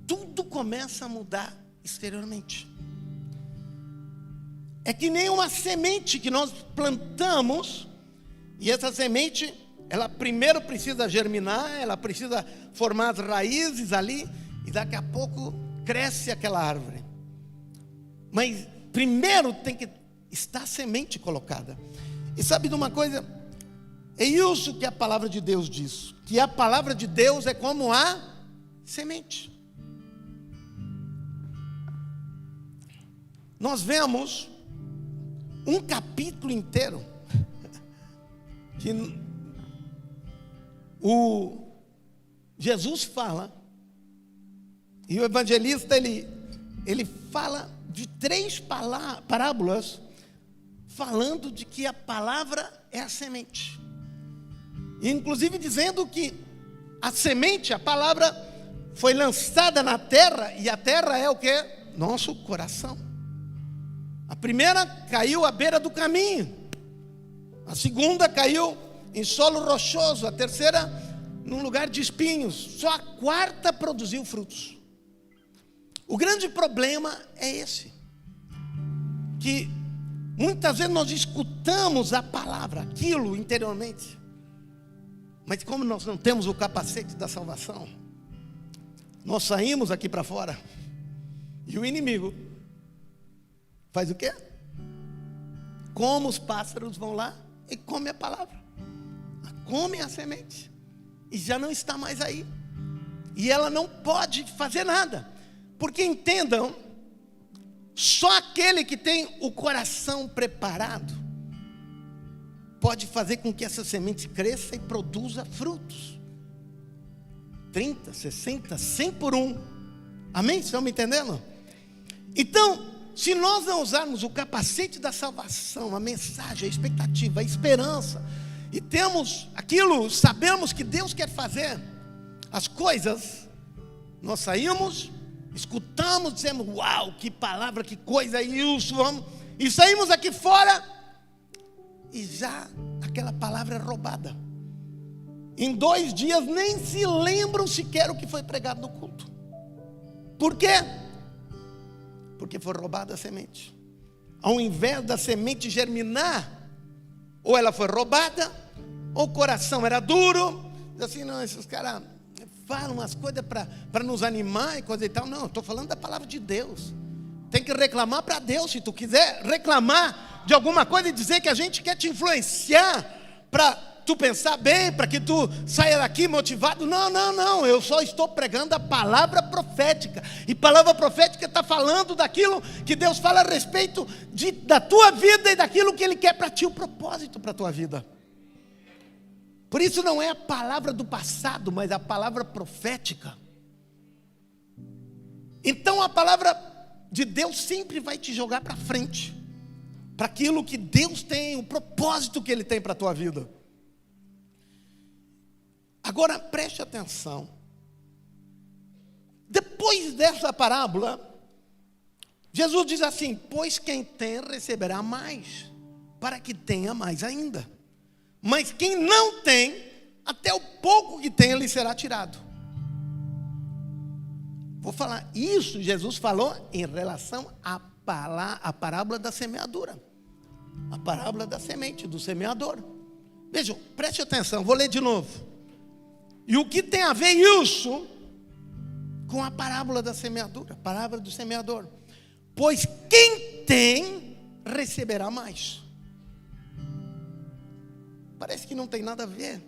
tudo começa a mudar exteriormente. É que nem uma semente que nós plantamos, e essa semente, ela primeiro precisa germinar, ela precisa formar as raízes ali, e daqui a pouco cresce aquela árvore. Mas primeiro tem que estar a semente colocada. E sabe de uma coisa? É isso que a palavra de Deus diz, que a palavra de Deus é como a semente. Nós vemos um capítulo inteiro que o Jesus fala, e o evangelista ele fala de 3 parábolas falando de que a palavra é a semente, e inclusive dizendo que a semente, a palavra, foi lançada na terra, e a terra é o que? Nosso coração. A primeira caiu à beira do caminho, a segunda caiu em solo rochoso, a terceira num lugar de espinhos, só a quarta produziu frutos. O grande problema é esse, que muitas vezes nós escutamos a palavra, aquilo interiormente, mas como nós não temos o capacete da salvação, nós saímos aqui para fora, e o inimigo faz o quê? Como os pássaros vão lá e comem a palavra, comem a semente, e já não está mais aí, e ela não pode fazer nada, porque entendam, só aquele que tem o coração preparado pode fazer com que essa semente cresça e produza frutos, 30, 60, 100 por 1, amém? Estão me entendendo? Então, se nós não usarmos o capacete da salvação, a mensagem, a expectativa, a esperança, e temos aquilo, sabemos que Deus quer fazer as coisas, nós saímos, escutamos, dizemos, uau, que palavra, que coisa, isso, vamos, e saímos aqui fora, e já aquela palavra é roubada. Em 2 dias nem se lembram sequer o que foi pregado no culto. Por quê? Porque foi roubada a semente. Ao invés da semente germinar, ou ela foi roubada, ou o coração era duro, diz assim, não, esses caras falam umas coisas para nos animar e coisa e tal. Não, eu estou falando da palavra de Deus. Tem que reclamar para Deus. Se tu quiser reclamar de alguma coisa e dizer que a gente quer te influenciar para tu pensar bem, para que tu saia daqui motivado, não, eu só estou pregando a palavra profética, e palavra profética está falando daquilo que Deus fala a respeito da tua vida e daquilo que Ele quer para ti, o propósito para a tua vida. Por isso não é a palavra do passado, mas a palavra profética. Então a palavra de Deus sempre vai te jogar para frente, para aquilo que Deus tem, o propósito que Ele tem para a tua vida. Agora preste atenção, depois dessa parábola, Jesus diz assim, pois quem tem receberá mais, para que tenha mais ainda, mas quem não tem, até o pouco que tem lhe será tirado. Vou falar, isso Jesus falou em relação à parábola da semeadura, a parábola da semente, do semeador. Vejam, preste atenção, vou ler de novo. E o que tem a ver isso com a parábola da semeadura, a parábola do semeador? Pois quem tem, receberá mais. Parece que não tem nada a ver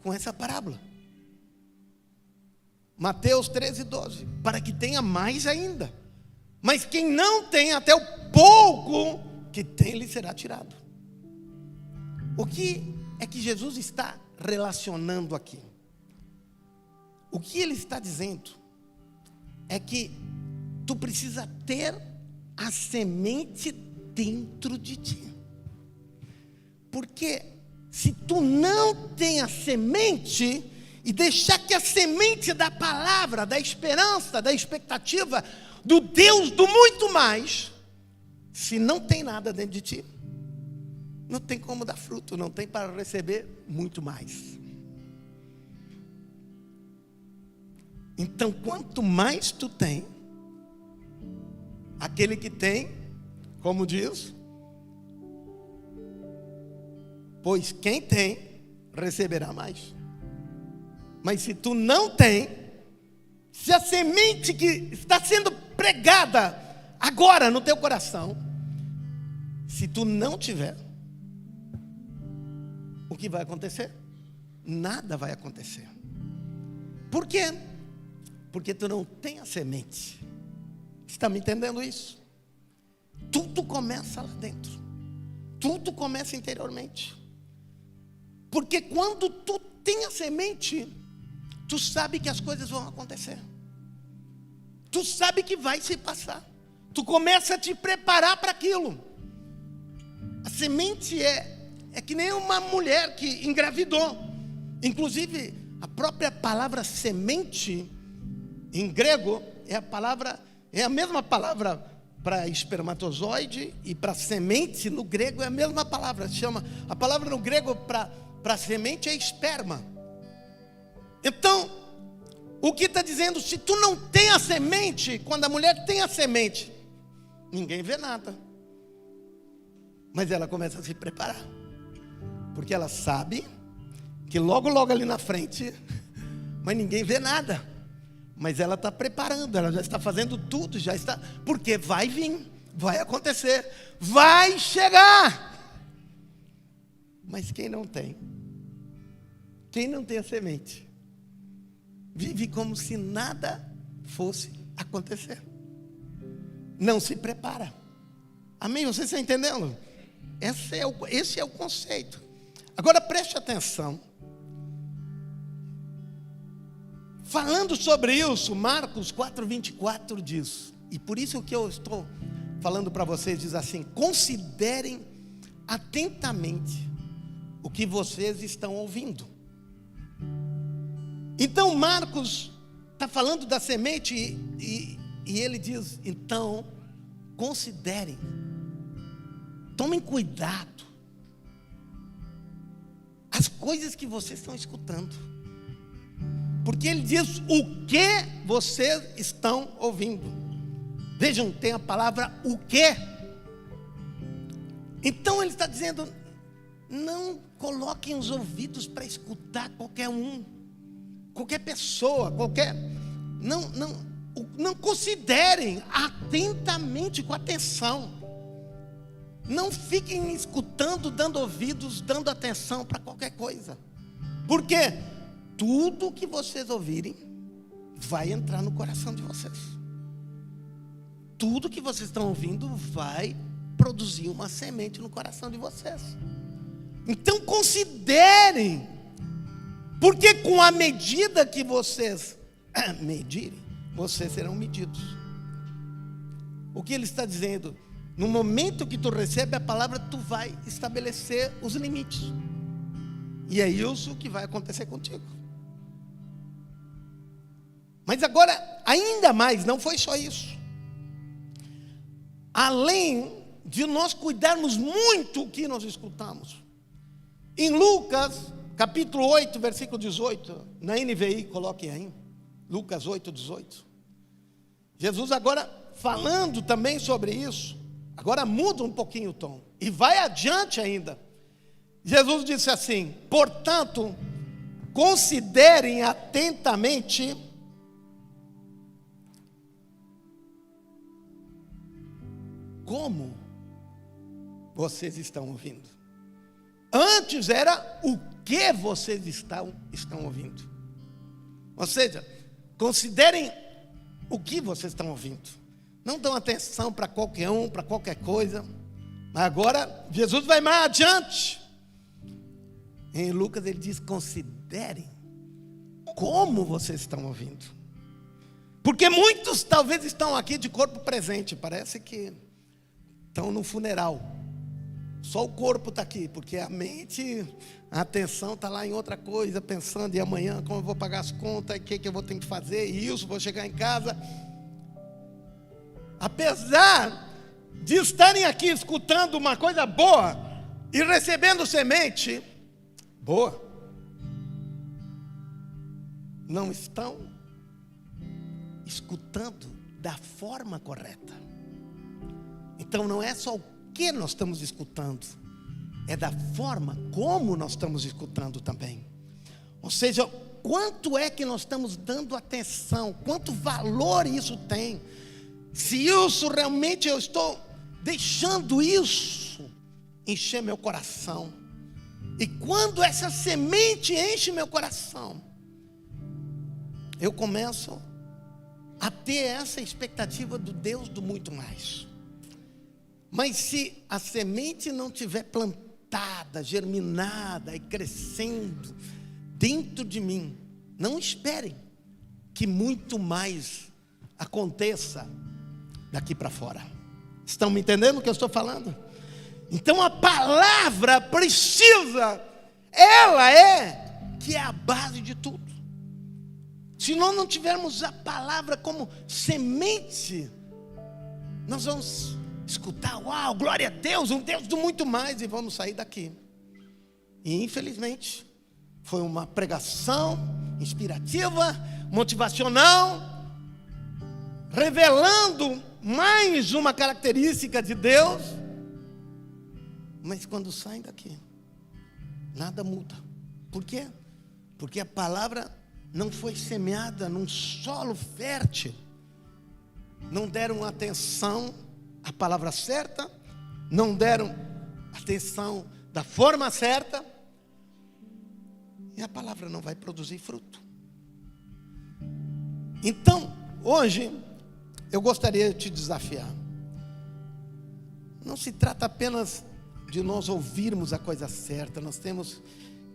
com essa parábola. Mateus 13:12, para que tenha mais ainda. Mas quem não tem, até o pouco que tem, lhe será tirado. O que é que Jesus está relacionando aqui. O que ele está dizendo é que tu precisa ter a semente dentro de ti. Porque se tu não tem a semente e deixar que a semente da palavra, da esperança, da expectativa, do Deus do muito mais, se não tem nada dentro de ti, não tem como dar fruto, não tem para receber muito mais. Então, quanto mais tu tem, aquele que tem, como diz, pois quem tem, receberá mais. Mas se tu não tem, se a semente que está sendo pregada agora no teu coração, se tu não tiver, o que vai acontecer? Nada vai acontecer. Por quê? Porque tu não tem a semente. Está me entendendo isso? Tudo começa lá dentro. Tudo começa interiormente. Porque quando tu tem a semente, tu sabe que as coisas vão acontecer. Tu sabe que vai se passar. Tu começa a te preparar para aquilo. A semente é que nem uma mulher que engravidou. Inclusive, a própria palavra semente, em grego, é a mesma palavra para espermatozoide e para semente, no grego é a mesma palavra. A palavra no grego para semente é esperma. Então, o que está dizendo, se tu não tem a semente, quando a mulher tem a semente, ninguém vê nada. Mas ela começa a se preparar. Porque ela sabe que logo ali na frente, mas ninguém vê nada. Mas ela está preparando, ela já está fazendo tudo, já está, porque vai vir, vai acontecer, vai chegar. Mas quem não tem a semente, vive como se nada fosse acontecer. Não se prepara. Amém? Você está entendendo? Esse é o conceito. Agora preste atenção. Falando sobre isso, Marcos 4:24 diz, e por isso que eu estou falando para vocês, diz assim: considerem atentamente o que vocês estão ouvindo. Então Marcos está falando da semente e ele diz, então, considerem, tomem cuidado, as coisas que vocês estão escutando. Porque ele diz o que vocês estão ouvindo. Vejam, tem a palavra o que. Então ele está dizendo, não coloquem os ouvidos para escutar qualquer pessoa, não considerem atentamente, com atenção. Não fiquem escutando, dando ouvidos, dando atenção para qualquer coisa. Por quê? Tudo que vocês ouvirem vai entrar no coração de vocês. Tudo que vocês estão ouvindo vai produzir uma semente no coração de vocês. Então considerem, porque com a medida que vocês medirem, vocês serão medidos. O que ele está dizendo? No momento que tu recebe a palavra, tu vai estabelecer os limites. E é isso que vai acontecer contigo. Mas agora, ainda mais, não foi só isso. Além de nós cuidarmos muito o que nós escutamos. Em Lucas, capítulo 8, versículo 18, na NVI, coloquem aí. Lucas 8, 18. Jesus agora falando também sobre isso. Agora muda um pouquinho o tom. E vai adiante ainda. Jesus disse assim: portanto, considerem atentamente como vocês estão ouvindo. Antes era o que vocês estão ouvindo. Ou seja, considerem o que vocês estão ouvindo. Não dão atenção para qualquer um, para qualquer coisa. Mas agora Jesus vai mais adiante. Em Lucas ele diz: considerem como vocês estão ouvindo. Porque muitos talvez estão aqui de corpo presente, parece que estão no funeral. Só o corpo está aqui, porque a mente, a atenção está lá em outra coisa, pensando: e amanhã como eu vou pagar as contas, o que eu vou ter que fazer, isso, vou chegar em casa. Apesar de estarem aqui escutando uma coisa boa e recebendo semente boa, não estão escutando da forma correta. Então não é só o que nós estamos escutando, é da forma como nós estamos escutando também. Ou seja, quanto é que nós estamos dando atenção, quanto valor isso tem, se isso realmente eu estou deixando isso encher meu coração. E quando essa semente enche meu coração, eu começo a ter essa expectativa do Deus do muito mais. Mas se a semente não tiver plantada, germinada e crescendo dentro de mim, não esperem que muito mais aconteça daqui para fora. Estão me entendendo o que eu estou falando? Então a palavra precisa, ela que é a base de tudo. Se nós não tivermos a palavra como semente, nós vamos escutar: uau, glória a Deus, um Deus do muito mais, e vamos sair daqui. E infelizmente foi uma pregação inspirativa, motivacional, revelando mais uma característica de Deus, mas quando saem daqui, nada muda. Por quê? Porque a palavra não foi semeada num solo fértil, não deram atenção à palavra certa, não deram atenção da forma certa, e a palavra não vai produzir fruto. Então, hoje, eu gostaria de te desafiar. Não se trata apenas de nós ouvirmos a coisa certa, nós temos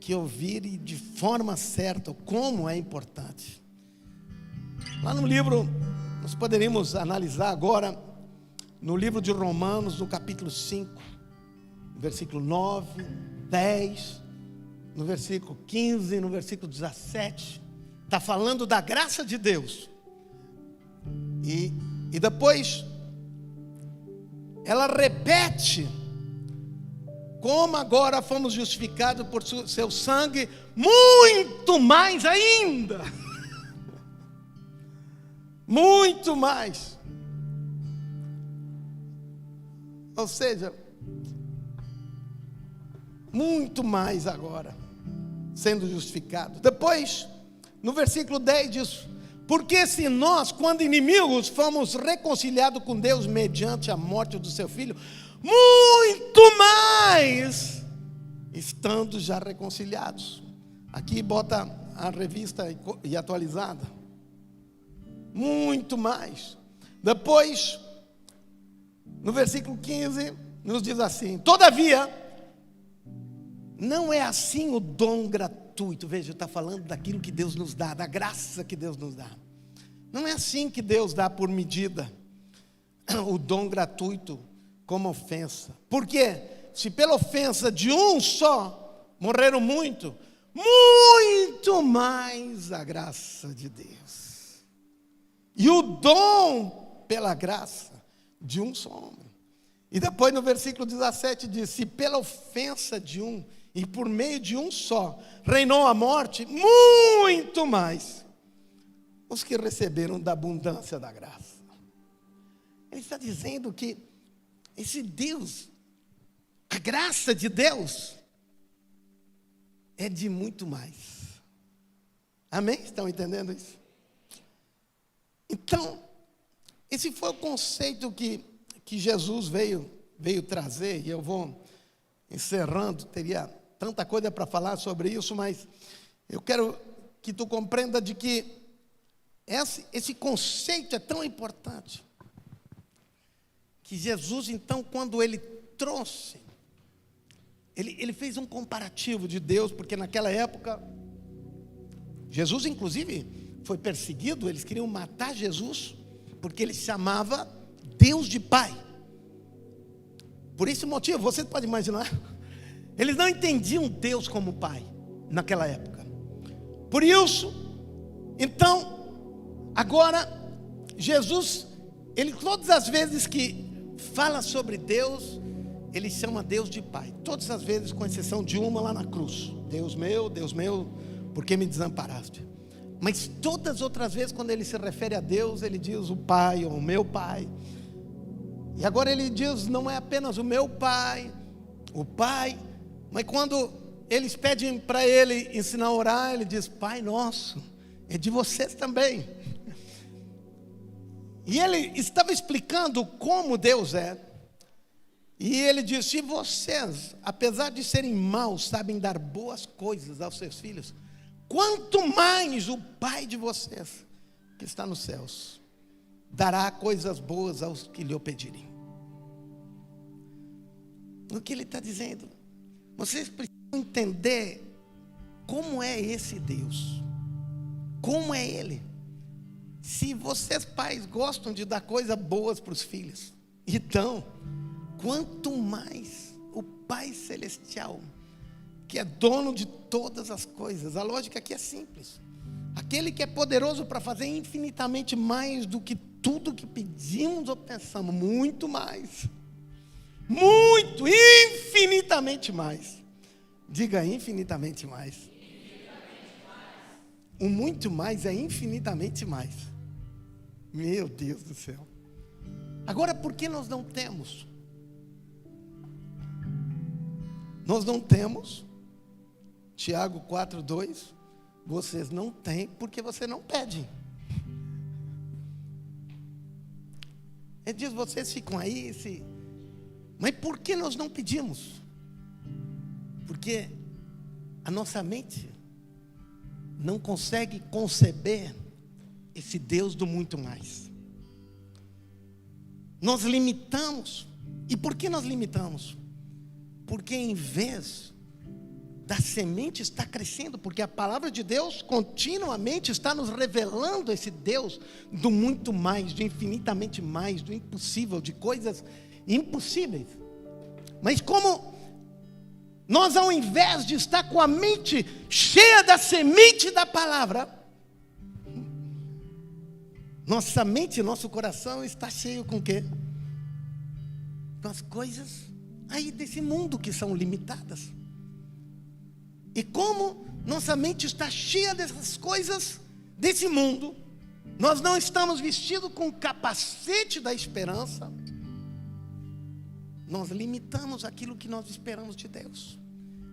que ouvir e de forma certa, como é importante. Lá no livro, nós poderíamos analisar agora, no livro de Romanos, no capítulo 5, versículo 9, 10, no versículo 15, no versículo 17, está falando da graça de Deus. E depois, ela repete como agora fomos justificados por seu sangue, muito mais ainda. Muito mais. Ou seja, muito mais agora, sendo justificado. Depois, no versículo 10 diz: porque se nós, quando inimigos, fomos reconciliados com Deus mediante a morte do seu Filho, muito mais, estando já reconciliados. Aqui bota a revista e atualizada. Muito mais. Depois, no versículo 15, nos diz assim: todavia, não é assim o dom gratuito. Veja, está falando daquilo que Deus nos dá, da graça que Deus nos dá. Não é assim que Deus dá por medida o dom gratuito como ofensa. Porque se pela ofensa de um só morreram muito, muito mais a graça de Deus. E o dom pela graça de um só homem. E depois no versículo 17 diz: se pela ofensa de um e por meio de um só reinou a morte, muito mais os que receberam da abundância da graça. Ele está dizendo que esse Deus, a graça de Deus, é de muito mais. Amém? Estão entendendo isso? Então, esse foi o conceito que Jesus veio trazer, e eu vou encerrando. Teria tanta coisa para falar sobre isso, mas eu quero que tu compreenda de que esse conceito é tão importante, que Jesus, então, quando ele trouxe ele fez um comparativo de Deus, porque naquela época, Jesus inclusive foi perseguido, eles queriam matar Jesus, porque ele chamava Deus de Pai. Por esse motivo, você pode imaginar, eles não entendiam Deus como Pai, naquela época. Por isso, então, agora, Jesus, ele todas as vezes que fala sobre Deus, ele chama Deus de Pai. Todas as vezes, com exceção de uma lá na cruz. Deus meu, por que me desamparaste? Mas todas as outras vezes, quando ele se refere a Deus, ele diz o Pai, ou o meu Pai. E agora ele diz, não é apenas o meu Pai, o Pai, mas quando eles pedem para ele ensinar a orar, ele diz, Pai nosso, é de vocês também. E ele estava explicando como Deus é. E ele diz, se vocês, apesar de serem maus, sabem dar boas coisas aos seus filhos, quanto mais o Pai de vocês, que está nos céus, dará coisas boas aos que lhe o pedirem. O que ele está dizendo? Vocês precisam entender como é esse Deus. Como é Ele. Se vocês pais gostam de dar coisas boas para os filhos, então, quanto mais o Pai Celestial, que é dono de todas as coisas. A lógica aqui é simples. Aquele que é poderoso para fazer infinitamente mais do que tudo que pedimos ou pensamos, muito mais. Muito, infinitamente mais. Diga infinitamente mais. O muito mais é infinitamente mais. Meu Deus do céu. Agora, por que nós não temos? Nós não temos. Tiago 4:2. Vocês não têm porque você não pede. Ele diz, vocês ficam aí, mas por que nós não pedimos? Porque a nossa mente não consegue conceber esse Deus do muito mais. Nós limitamos. E por que nós limitamos? Porque em vez da semente estar crescendo, porque a palavra de Deus continuamente está nos revelando esse Deus do muito mais, do infinitamente mais, do impossível, de coisas impossíveis. Mas como nós, ao invés de estar com a mente cheia da semente da palavra, nossa mente, nosso coração está cheio com o quê? Com as coisas aí desse mundo que são limitadas. E como nossa mente está cheia dessas coisas desse mundo, nós não estamos vestidos com o capacete da esperança, nós limitamos aquilo que nós esperamos de Deus,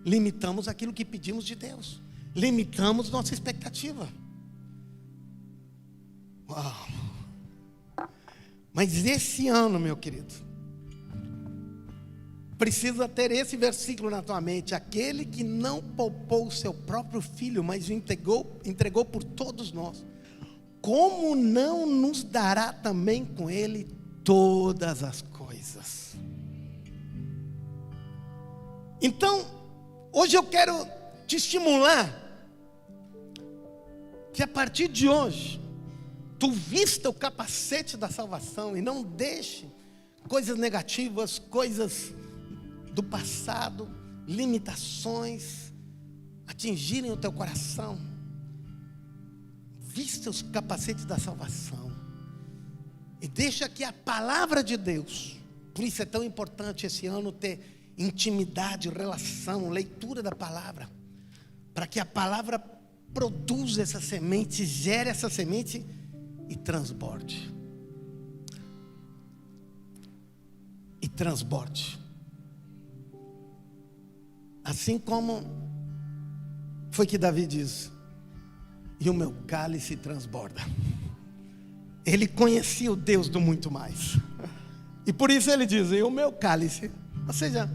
limitamos aquilo que pedimos de Deus, limitamos nossa expectativa. Uau. Mas esse ano, meu querido, precisa ter esse versículo na tua mente: aquele que não poupou o seu próprio filho, mas o entregou por todos nós, como não nos dará também com ele todas as coisas? Então, hoje eu quero te estimular que a partir de hoje tu vista o capacete da salvação e não deixe coisas negativas, coisas do passado, limitações atingirem o teu coração. Vista os capacetes da salvação e deixa que a palavra de Deus, por isso é tão importante esse ano ter intimidade, relação, leitura da palavra, para que a palavra produza essa semente, gere essa semente e transborde. E transborde. Assim como foi que Davi diz: e o meu cálice transborda. Ele conhecia o Deus do muito mais. E por isso ele diz: e o meu cálice, ou seja,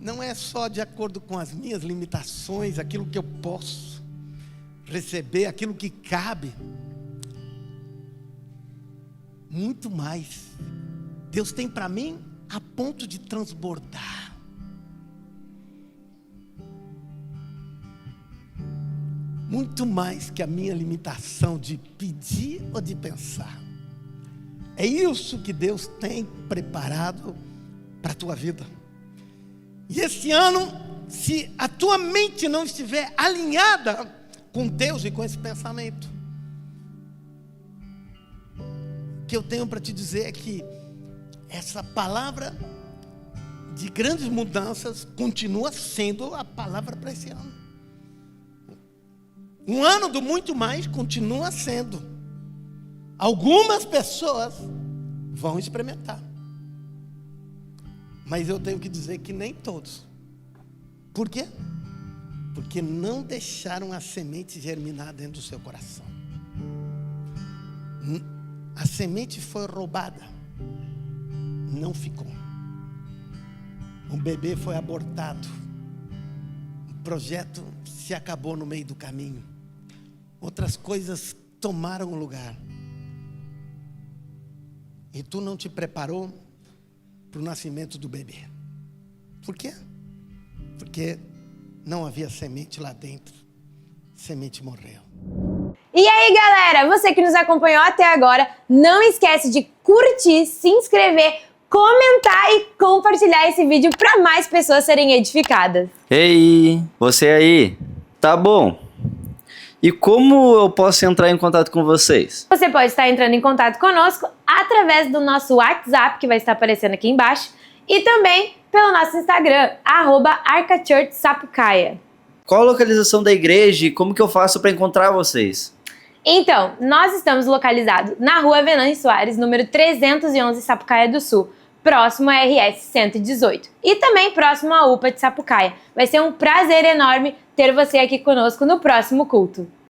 não é só de acordo com as minhas limitações, aquilo que eu posso receber, aquilo que cabe. Muito mais. Deus tem para mim a ponto de transbordar. muito mais que a minha limitação de pedir ou de pensar. É isso que Deus tem preparado para a tua vida. E esse ano, se a tua mente não estiver alinhada com Deus e com esse pensamento, o que eu tenho para te dizer é que essa palavra de grandes mudanças continua sendo a palavra para esse ano. Um ano do muito mais continua sendo. Algumas pessoas vão experimentar, mas eu tenho que dizer que nem todos. Por quê? Porque não deixaram a semente germinar dentro do seu coração. A semente foi roubada, não ficou. Um bebê foi abortado, o projeto se acabou no meio do caminho, outras coisas tomaram o lugar. E tu não te preparou para o nascimento do bebê. Por quê? Porque não havia semente lá dentro. Semente morreu. E aí, galera, você que nos acompanhou até agora, não esquece de curtir, se inscrever, comentar e compartilhar esse vídeo para mais pessoas serem edificadas. Ei, você aí, tá bom? E como eu posso entrar em contato com vocês? Você pode estar entrando em contato conosco através do nosso WhatsApp, que vai estar aparecendo aqui embaixo, e também pelo nosso Instagram, @ArcaChurchSapucaia. Qual a localização da igreja e como que eu faço para encontrar vocês? Então, nós estamos localizados na Rua Venâncio Soares, número 311, Sapucaia do Sul, próximo à RS 118. E também próximo à UPA de Sapucaia. Vai ser um prazer enorme ter você aqui conosco no próximo culto.